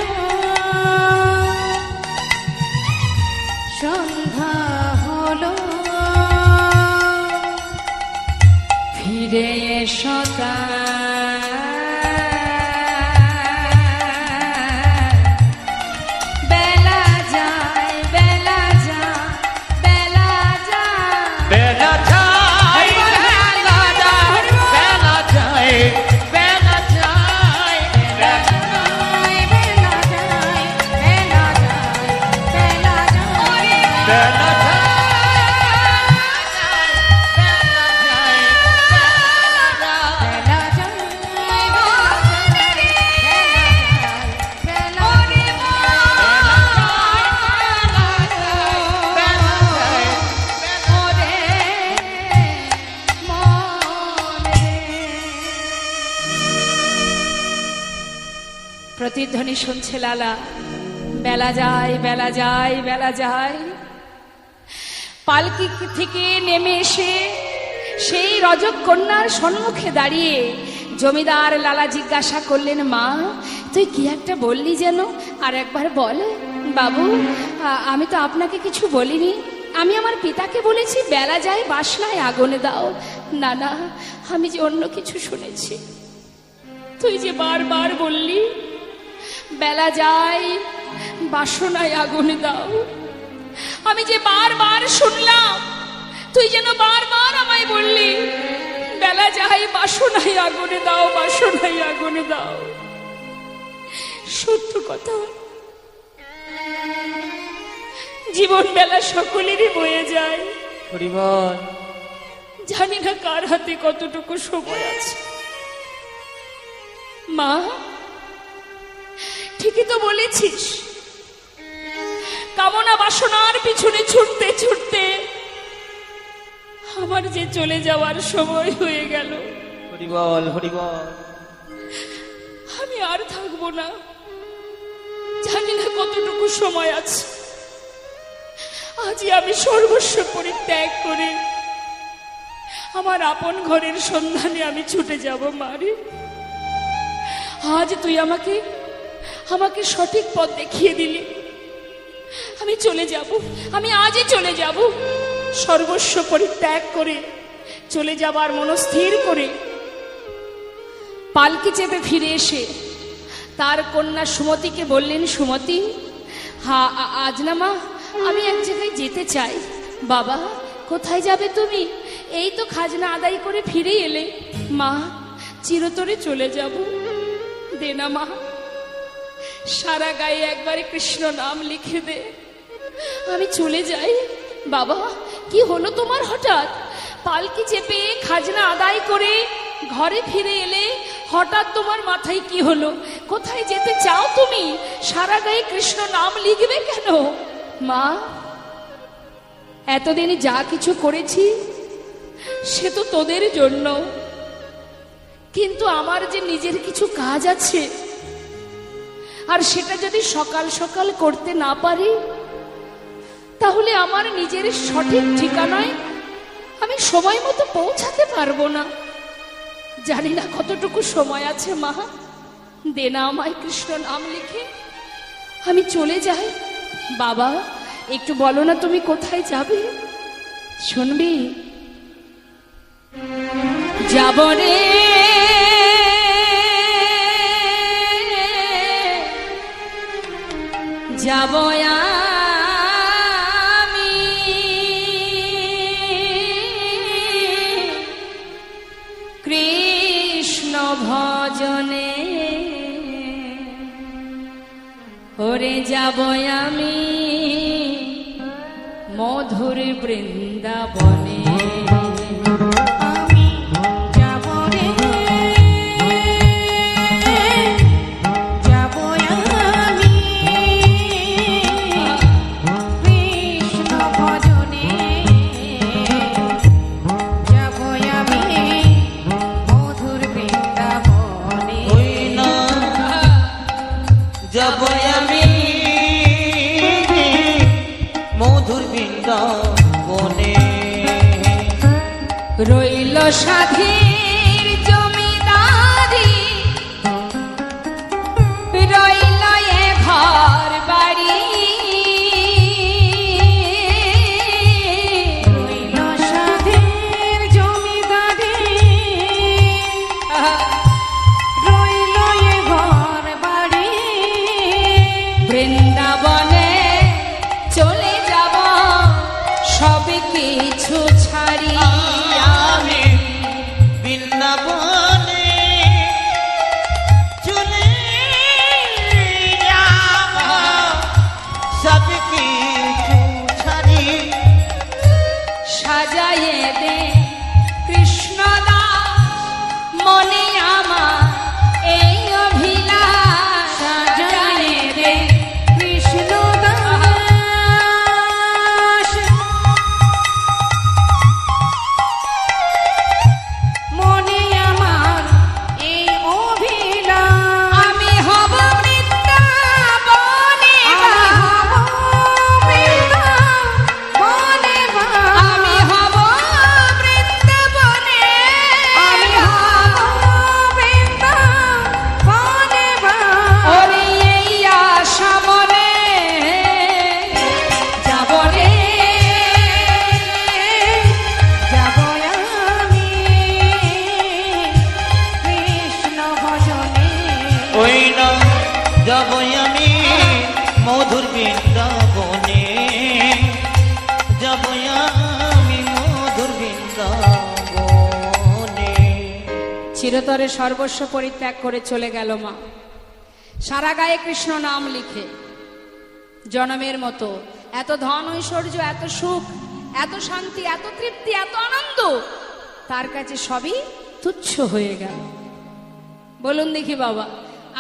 সন্ধ্যা হলো, ফিরে এসো তাই। বেলা যায়, বেলা যায়, বেলা যায়। বেলা যায়, বেলা যায়, বেলা যায়, বেলা যায়, বেলা যায়, বেলা যায়, বেলা যায়, বেলা যায়। বেলা যায়, বেলা যায়, বেলা প্রতিধ্বনি শুনছে লালা, বেলা যায়, বেলা যায়, বেলা যায়। পালকি থেকে নেমে এসে সেই রজক কন্যার সম্মুখে দাঁড়িয়ে জমিদার লালা জিজ্ঞাসা করলেন, মা তুই কি একটা বললি যেন, আর একবার বল। বাবু, আমি তো আপনাকে কিছু বলিনি, আমি আমার পিতাকে বলেছি বেলা যায় বাসনায় আগুনে দাও। না না, আমি যে অন্য কিছু শুনেছি। তুই যে বারবার বললি বেলা যায় বাসনায় আগুনে দাও, আমি যে বারবার শুনলাম তুই যেন বারবার আমায় বললি বেলা যায় বাসনায় আগুনে দাও, বাসনায় আগুনে দাও। সত্য কথা, জীবন বেলা সকলেরই বয়ে যায়। হরিবল। জানি না কার হাতে কতটুকু সময় আছে। মা, ঠিকই তো বলেছিস, কামনা বাসনার পিছনে ছুটতে ছুটতে আমার যে চলে যাওয়ার সময় হয়ে গেল। হরিবল, হরিবল। আমি আর থাকবো না, জানি না কতটুকু সময় আছে। আজই আমি সর্বস্ব পরিত্যাগ করে আমার আপন ঘরের সন্ধানে আমি ছুটে যাব। মারে, আজ তুই আমাকে আমাকে সঠিক পথ দেখিয়ে দিলি। আমি চলে যাব, আমি আজই চলে যাব। সর্বস্ব পরিত্যাগ করে চলে যাবার মনস্থির করে পালকি চেপে ফিরে এসে তার কন্যা সুমতিকে বললেন, সুমতি, হ্যাঁ আজ না মা, আমি এক জায়গায় যেতে চাই। বাবা, কোথায় যাবে তুমি? এই তো খাজনা আদায় করে ফিরে এলে। মা, চিরতরে চলে যাব। দে না মা, সারা গায়ে একবারে কৃষ্ণ নাম লিখে দে। আমি চলে যাই। বাবা, কি হলো তোমার হঠাৎ? পালকি চেপে খাজনা আদায় করে ঘরে ফিরে এলে হঠাৎ তোমার মাথায় কি হলো? কোথায় যেতে চাও তুমি? সারা গায়ে কৃষ্ণ নাম লিখবে কেন? মা, এতদিন যা কিছু করেছি সে তো তোদের জন্য, কিন্তু আমার যে নিজের কিছু কাজ আছে, আর সেটা যদি সকাল সকাল করতে না পারি তাহলে আমার নিজের সঠিক ঠিকানায় আমি সময় মতো পৌঁছাতে পারবো না। জানি না কতটুকু সময় আছে মা, দে না আমায় কৃষ্ণ নাম লিখে, আমি চলে যাই। বাবা, একটু বলো না তুমি কোথায় যাবে? শুনবি? যাব রে যাব আমি, কৃষ্ণ ভজনে, ওরে যাব আমি মধুর বৃন্দাবনে। আমি যাব রে, যাব আমি কৃষ্ণ ভজনে, যাব আমি মধুর বৃন্দাবনে। ওই না যাব আমি মধুর বৃন্দাবনে। রইল সাধীর জমিদারি, রইল এ ঘর বাড়ি, রইল সাধের জমিদারি, রইল এ ঘর বাড়ি, বৃন্দাবনে চলে যাব সব কিছু ছাড়ি। আমি বৃন্দাবনে চলে যাব সব কিছু ছাড়ি। সাজায়ে দে কৃষ্ণ দাস মনে আমার এই অভিলাষ, সাজায়ে দে কৃষ্ণ দাস মনে আমার এই অভিলাষ। আমি হব বৃন্দাবনে আমি হব বৃন্দাবনে ওরে এই আশা মনে যাব রে যাব আমি কৃষ্ণ ভজনে। ওই না যাব আমি মধুর বৃন্দাবনে, যাব আমি মধুর বৃন্দাবনে। চিরতরে সর্বস্ব পরিত্যাগ করে চলে গেল মা, সারা গায়ে কৃষ্ণ নাম লিখে। জনমের মতো এত ধন ঐশ্বর্য, এত সুখ, এত শান্তি, এত তৃপ্তি, এত আনন্দ তার কাছে সবই তুচ্ছ হয়ে গেল। বলুন দেখি বাবা,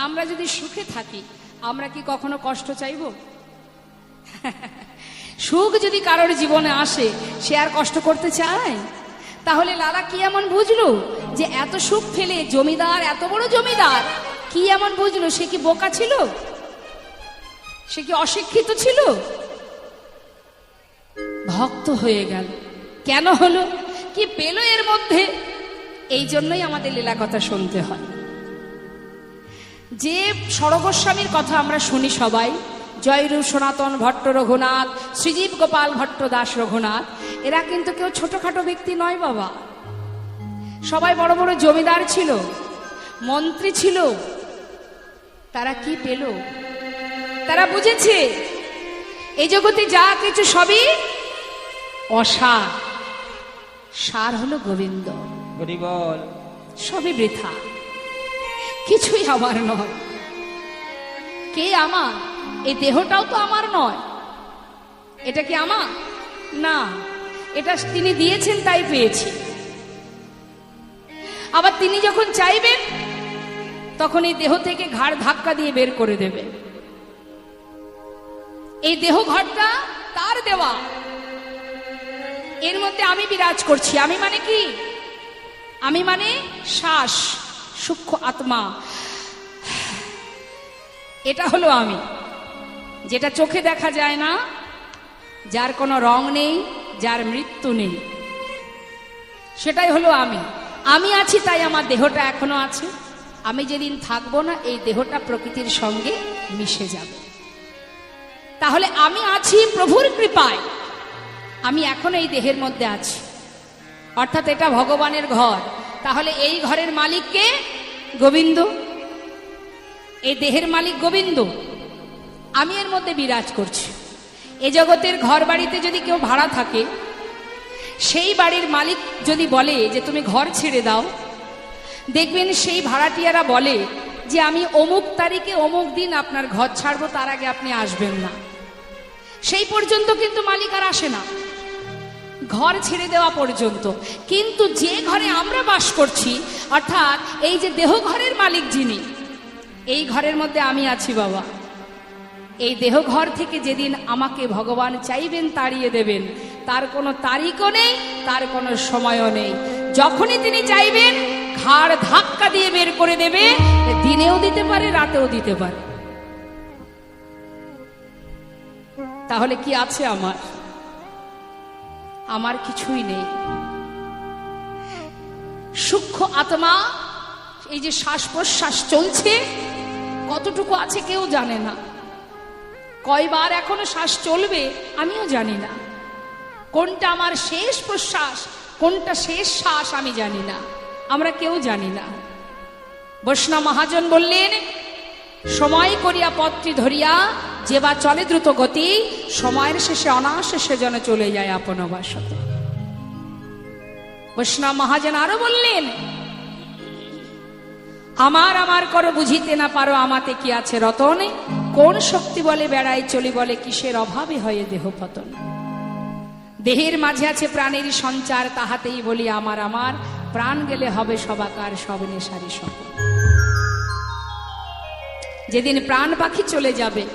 আমরা যদি সুখে থাকি আমরা কি কখনো কষ্ট চাইব? সুখ যদি কারোর জীবনে আসে সে আর কষ্ট করতে চায়? তাহলে লালা কি এমন বুঝলো যে এত সুখ ফেলে জমিদার, এত বড় জমিদার কি এমন বুঝলো? সে কি বোকা ছিল? সে কি অশিক্ষিত ছিল? ভক্ত হয়ে গেল। কেন হলো? কি পেল এর মধ্যে? এই জন্যই আমাদের লীলা কথা শুনতে হয়। যে সরগোস্বামীর কথা আমরা শুনি সবাই, জয়রূপ সনাতন ভট্ট রঘুনাথ, শ্রীজীব গোপাল ভট্ট দাস রঘুনাথ, এরা কিন্তু কেউ ছোটখাটো ব্যক্তি নয় বাবা। সবাই বড় বড় জমিদার ছিল, মন্ত্রী ছিল। তারা কি পেল? তারা বুঝেছে এই জগতে যা কিছু সবই অসার, সার হলো গোবিন্দ। হরি বল। সবই বৃথা, কিছুই আমার নয়। কে আমার? এই দেহটাও তো আমার নয়। এটা কি আমার না, এটা তিনি দিয়েছেন তাই পেয়েছি। আবার তিনি যখন চাইবেন তখন এই দেহ থেকে ঘাড় ধাক্কা দিয়ে বের করে দেবে। এই দেহ ঘরটা তার দেওয়া, এর মধ্যে আমি বিরাজ করছি। আমি মানে কি? আমি মানে শ্বাস, সূক্ষ্ম আত্মা। এটা হলো আমি, যেটা চোখে দেখা যায় না, যার কোনো রং নেই, যার মৃত্যু নেই, সেটাই হলো আমি। আমি আছি তাই আমার দেহটা এখনো আছে। আমি যেদিন থাকবো না, এই দেহটা প্রকৃতির সঙ্গে মিশে যাবে। তাহলে আমি আছি প্রভুর কৃপায়, আমি এখনো এই দেহের মধ্যে আছি, অর্থাৎ এটা ভগবানের ঘর। তাহলে এই ঘরের মালিক কে? গোবিন্দ। এই দেহের মালিক গোবিন্দ, আমি এর মধ্যে বিরাজ করছি। এ জগতের ঘর বাড়িতে যদি কেউ ভাড়া থাকে, সেই বাড়ির মালিক যদি বলে যে তুমি ঘর ছেড়ে দাও, দেখবেন সেই ভাড়াটিয়ারা বলে যে আমি অমুক তারিখে অমুক দিন আপনার ঘর ছাড়বো, তার আগে আপনি আসবেন না। সেই পর্যন্ত কিন্তু মালিক আর আসে না, ঘর ছেড়ে দেওয়া পর্যন্ত। কিন্তু যে ঘরে আমরা বাস করছি, অর্থাৎ এই যে দেহ ঘরের মালিক যিনি, এই ঘরের মধ্যে আমি আছি বাবা। এই দেহ ঘর থেকে যেদিন আমাকে ভগবান চাইবেন তাড়িয়ে দেবেন, তার কোনো তারিখও নেই, তার কোনো সময়ও নেই। যখনই তিনি চাইবেন ঘাড় ধাক্কা দিয়ে বের করে দেবে। দিনেও দিতে পারে, রাতেও দিতে পারে। তাহলে কি আছে আমার? আমার কিছুই নেই। সূক্ষ্ম আত্মা, এই যে শ্বাস প্রশ্বাস চলছে, কতটুকু আছে কেউ জানে না। কয়বার এখনো শ্বাস চলবে আমিও জানি না। কোনটা আমার শেষ প্রশ্বাস, কোনটা শেষ শ্বাস আমি জানি না, আমরা কেউ জানি না। বৈষ্ণব মহাজন বললেন, সময় করিয়া পথটি ধরিয়া যে বা চলে দ্রুত গতি, সময়ের শেষে অনাশেষে যেন চলে যায় আপন বাসত। বৈষ্ণব মহাজন আরো বললেন, আমার আমার করো বুঝিতে না পারো, আমাতে কি আছে রতন, কোন শক্তি বলে বেড়াই চলি বলে, কিসের অভাবে হয়ে দেহ পতন। দেহের মাঝে আছে প্রাণের সঞ্চার, তাহাতেই বলি আমার আমার, প্রাণ গেলে হবে সবাকার সব নেশারি সপন। যেদিন প্রাণ পাখি চলে যাবে,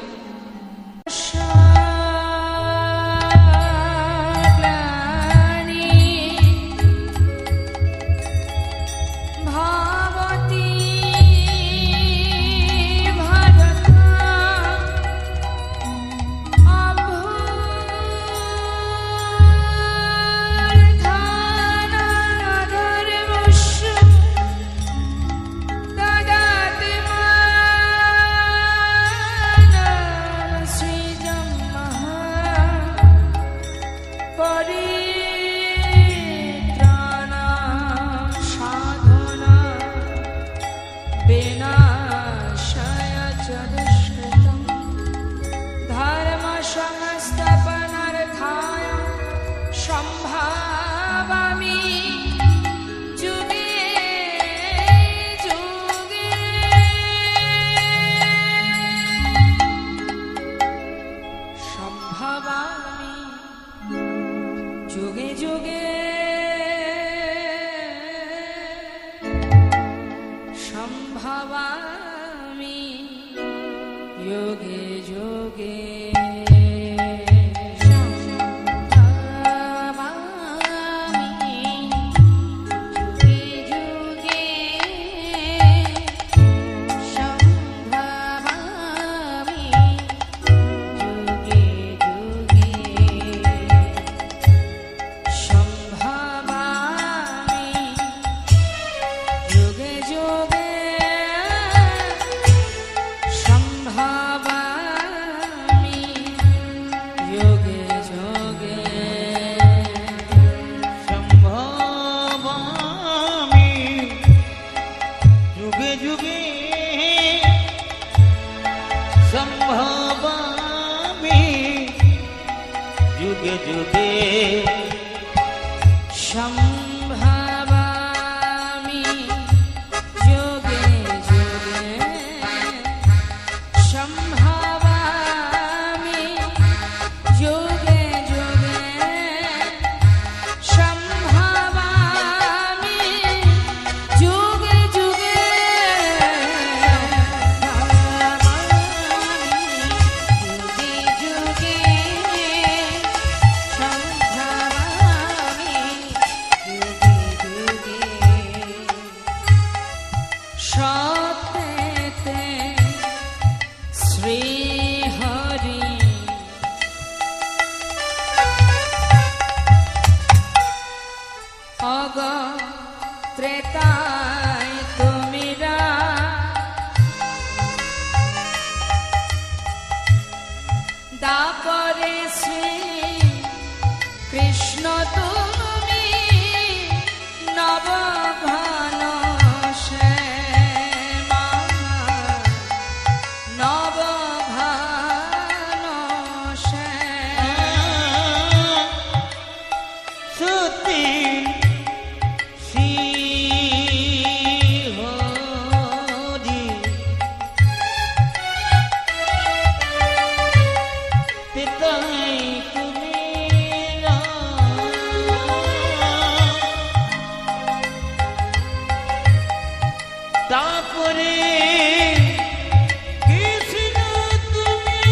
যুগে যুগে সম্ভবামি, যোগে যোগে সম্ভবামি, যোগে যোগে সম্ভবামি, যোগে তাই তুমিরা দাপরে শ্রী কৃষ্ণ তুমি নবঘন শ্যামা নবঘন শ্যামা সতী শ্রী হরি পিতাই তুমি তারপরে কৃষ্ণ তুমি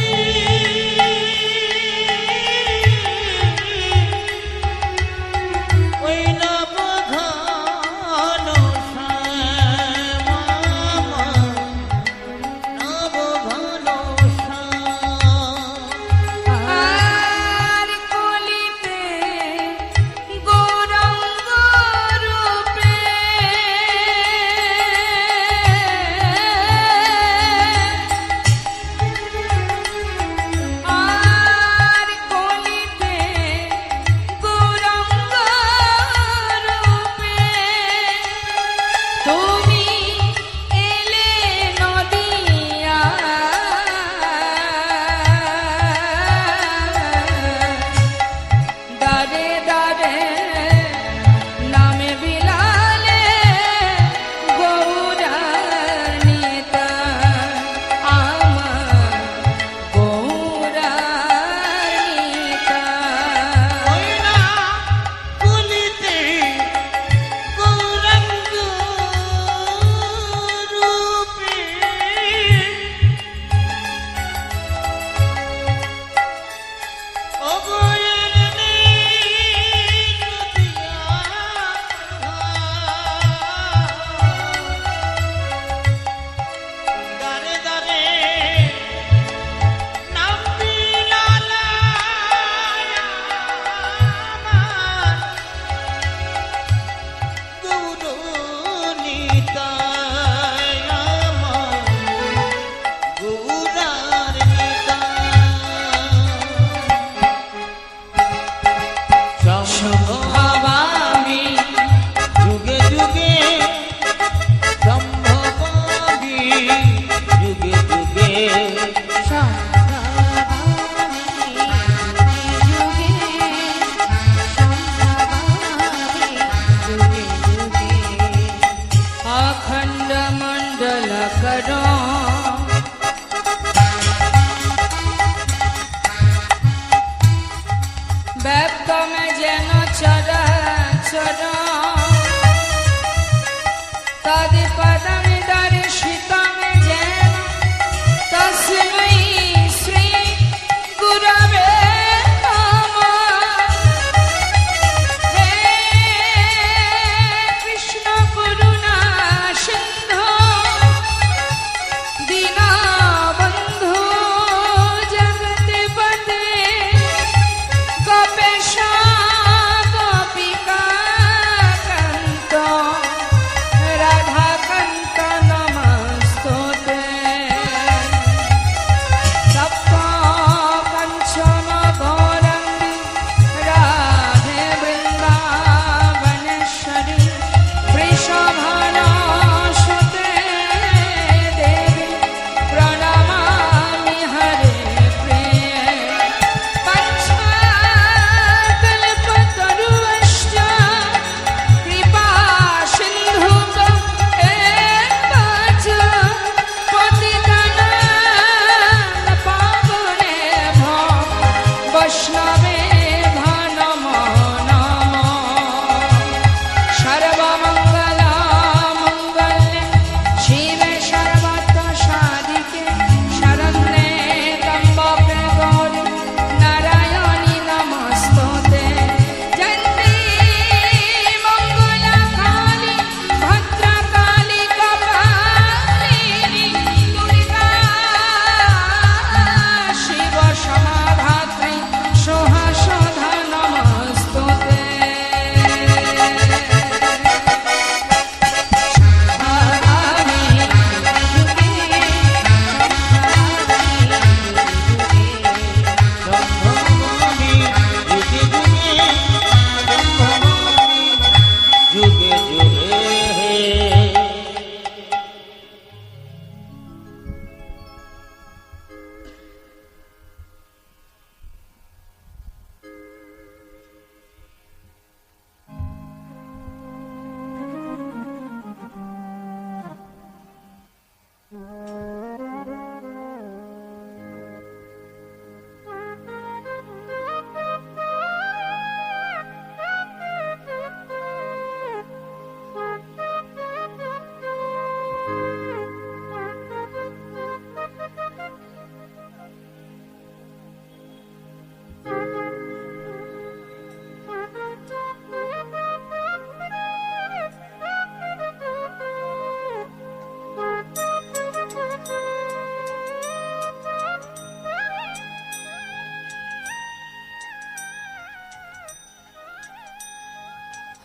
ওই নবঘন শ্যামা নবঘন শ্যামা আর কলিতে গৌরাঙ্গ রূপে আর কলিতে গৌরাঙ্গ রূপে তুমি এলে নদিয়া দারে দারে নামে বিলালে গৌরানিতা আমার গৌরানিতা ওই না কুলিতে গৌরাঙ্গ রূপে অগয়নে দারে দারে নাম বিলালা আমার গৌরনিতায় আমার গৌরার নিতায় সম্ভবামি যুগে যুগে সম্ভবামি যুগে যুগে अखंड मंडल करो व्याप्त में जन चर चर तदिपदं दर्शित में जन तस्मै श्री गुरवे नमः। हे कृष्ण करुणा सिंधु दीनबंधु जगत्पते गोपेश गोपिका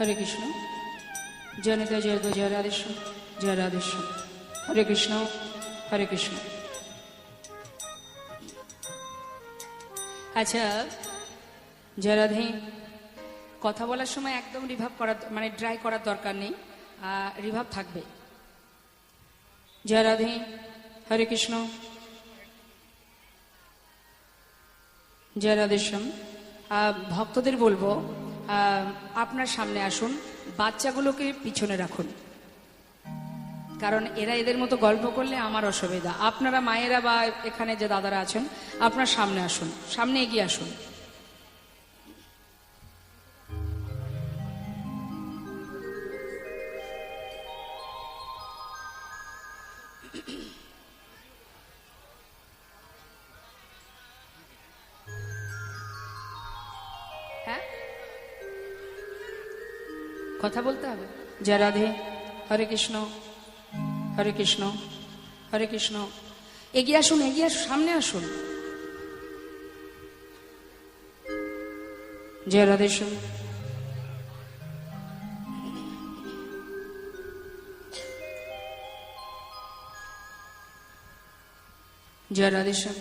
হরে কৃষ্ণ। জনিত জয় গো জয় রাধেশ্যাম, জয় রাধেশ্যাম। হরে কৃষ্ণ, হরে কৃষ্ণ। আচ্ছা, জয় রাধে। কথা বলার সময় একদম রিভাব করার মানে ড্রাই করার দরকার নেই, রিভাব থাকবে। জয় রাধে, হরে কৃষ্ণ, জয় রাধেশ্যাম। ভক্তদের বলবো আপনার সামনে আসুন, বাচ্চাগুলোকে পিছনে রাখুন, কারণ এরা এদের মতো গল্প করলে আমার অসুবিধা। আপনারা মায়েরা বা এখানে যে দাদারা আছেন আপনার সামনে আসুন, সামনে এগিয়ে আসুন। হ্যাঁ, কথা বলতে হবে। জয় রাধে, হরে কৃষ্ণ, হরে কৃষ্ণ, হরে কৃষ্ণ। এগিয়ে আসুন, এগিয়ে আসুন, সামনে আসুন। জয় রাধেশ্যাম। জয় রাধেশ্যাম।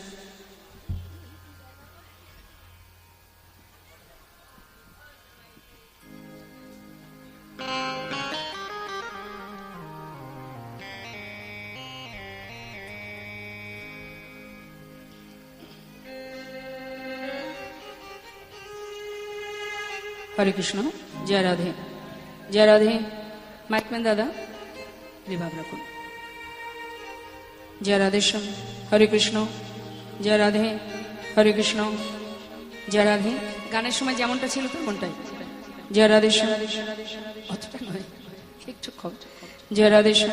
হরে কৃষ্ণ, জয় রাধে, জয় রাধে। মাইকম্যান দাদা রিভাব রাখুন। জয় রাধেশ্যাম, হরে কৃষ্ণ, জয় রাধে, হরে কৃষ্ণ, জয় রাধে। গানের সময় যেমনটা ছিল তেমনটাই। জয় রাধেশ্যাম, অতটা নয়, একটু কম। জয় রাধেশ্যাম।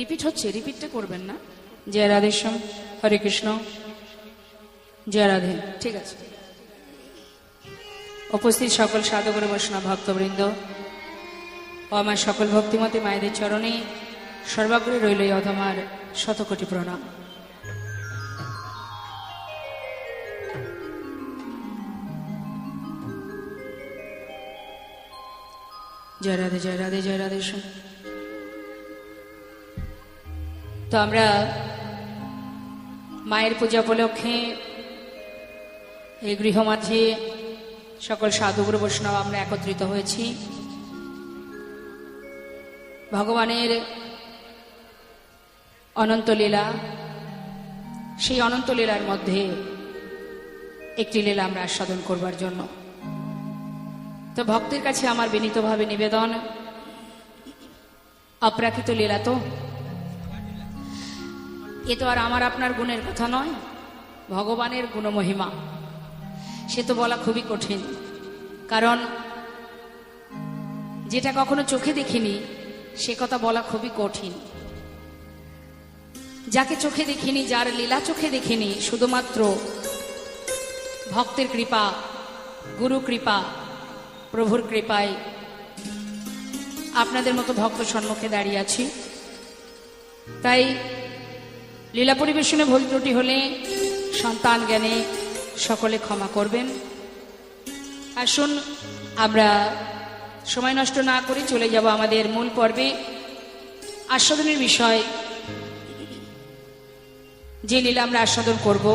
রিপিট হচ্ছে, রিপিটটা করবেন না। জয় রাধেশ্যাম, হরে কৃষ্ণ, জয় রাধে। ঠিক আছে। উপস্থিত সকল সাধুগুরু বৈষ্ণব ভক্তবৃন্দ ও আমার সকল ভক্তিমতী মায়েদের চরণে সর্বাগ্রে রইল অধমার শতকোটি প্রণাম। জয় রাধে, জয় রাধে, জয় রাধে। তো আমরা মায়ের পূজা উপলক্ষে এই গৃহ মাঝে সকল সাধুগুরু বৈষ্ণব আমরা একত্রিত হয়েছি। ভগবানের অনন্ত লীলা, সেই অনন্ত লীলার মধ্যে একটি লীলা আমরা আস্বাদন করবার জন্য। তো ভক্তের কাছে আমার বিনীতভাবে নিবেদন, অপ্রাকৃত লীলা তো এ তো আর আমার আপনার গুণের কথা নয়, ভগবানের গুণমহিমা। সে তো বলা খুবই কঠিন, কারণ যেটা কখনো চোখে দেখিনি সে কথা বলা খুবই কঠিন। যাকে চোখে দেখিনি, যার লীলা চোখে দেখিনি, শুধুমাত্র ভক্তের কৃপা, গুরু কৃপা, প্রভুর কৃপায় আপনাদের মতো ভক্ত সম্মুখে দাঁড়িয়ে আছি। তাই লীলা পরিবেশনে ভুল ত্রুটি হলে সন্তান জ্ঞানে সকলে ক্ষমা করবেন। আসুন আমরা সময় নষ্ট না করে চলে যাব আমাদের মূল পর্বে। আস্বাদনের বিষয়, যে লীলা আমরা আস্বাদন করব,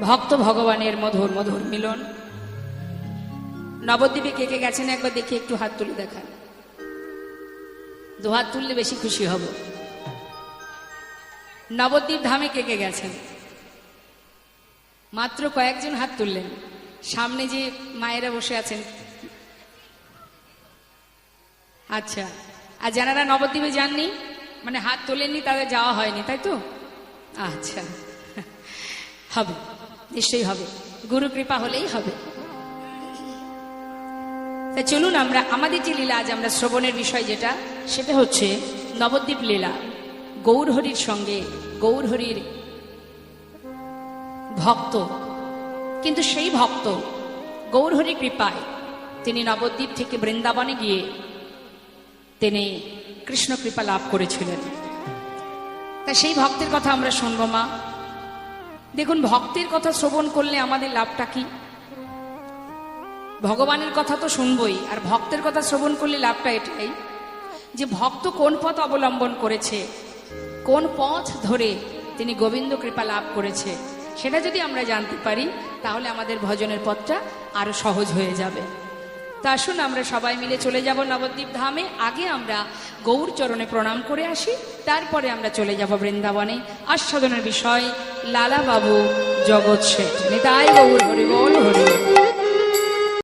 ভক্ত ভগবানের মধুর মধুর মিলন। নবদ্বীপে কে কে গেছেন একবার দেখি, একটু হাত তুলে দেখান। দু হাত তুললে বেশি খুশি হব। নবদ্বীপ ধামে কে কে গেছেন? মাত্র কয়েকজন হাত তুললেন। সামনে যে মায়েরা বসে আছেন, আচ্ছা। আর যারা নবদ্বীপে যাননি, মানে হাত তোলেননি, তাদের যাওয়া হয়নি, তাই তো? আচ্ছা, হবে, নিশ্চয়ই হবে, গুরু কৃপা হলেই হবে। তাই চলুন আমরা আমাদের যে লীলা আজ আমরা শ্রবণের বিষয় যেটা, সেটা হচ্ছে নবদ্বীপ লীলা। গৌরহরির সঙ্গে গৌরহরির ভক্ত, কিন্তু সেই ভক্ত গৌরহরি কৃপায় তিনি নবদ্বীপ থেকে বৃন্দাবনে গিয়ে তিনি কৃষ্ণ কৃপা লাভ করেছিলেন। তা সেই ভক্তের কথা আমরা শুনবো। মা দেখুন, ভক্তের কথা শ্রবণ করলে আমাদের লাভটা কি? ভগবানের কথা তো শুনবই, আর ভক্তের কথা শ্রবণ করলে লাভটা এটাই যে ভক্ত কোন পথ অবলম্বন করেছে, কোন পথ ধরে তিনি গোবিন্দ কৃপা লাভ করেছে, সেটা যদি আমরা জানতে পারি তাহলে আমাদের ভজনের পথটা আরো সহজ হয়ে যাবে। তা আসুন আমরা সবাই মিলে চলে যাব নবদ্বীপ ধামে। আগে আমরা গৌর চরণে প্রণাম করে আসি, তারপরে আমরা চলে যাব বৃন্দাবনে। আস্বাদনের বিষয় লালা বাবু জগৎ শেঠ। নিতাই গৌর হরি বল হরি।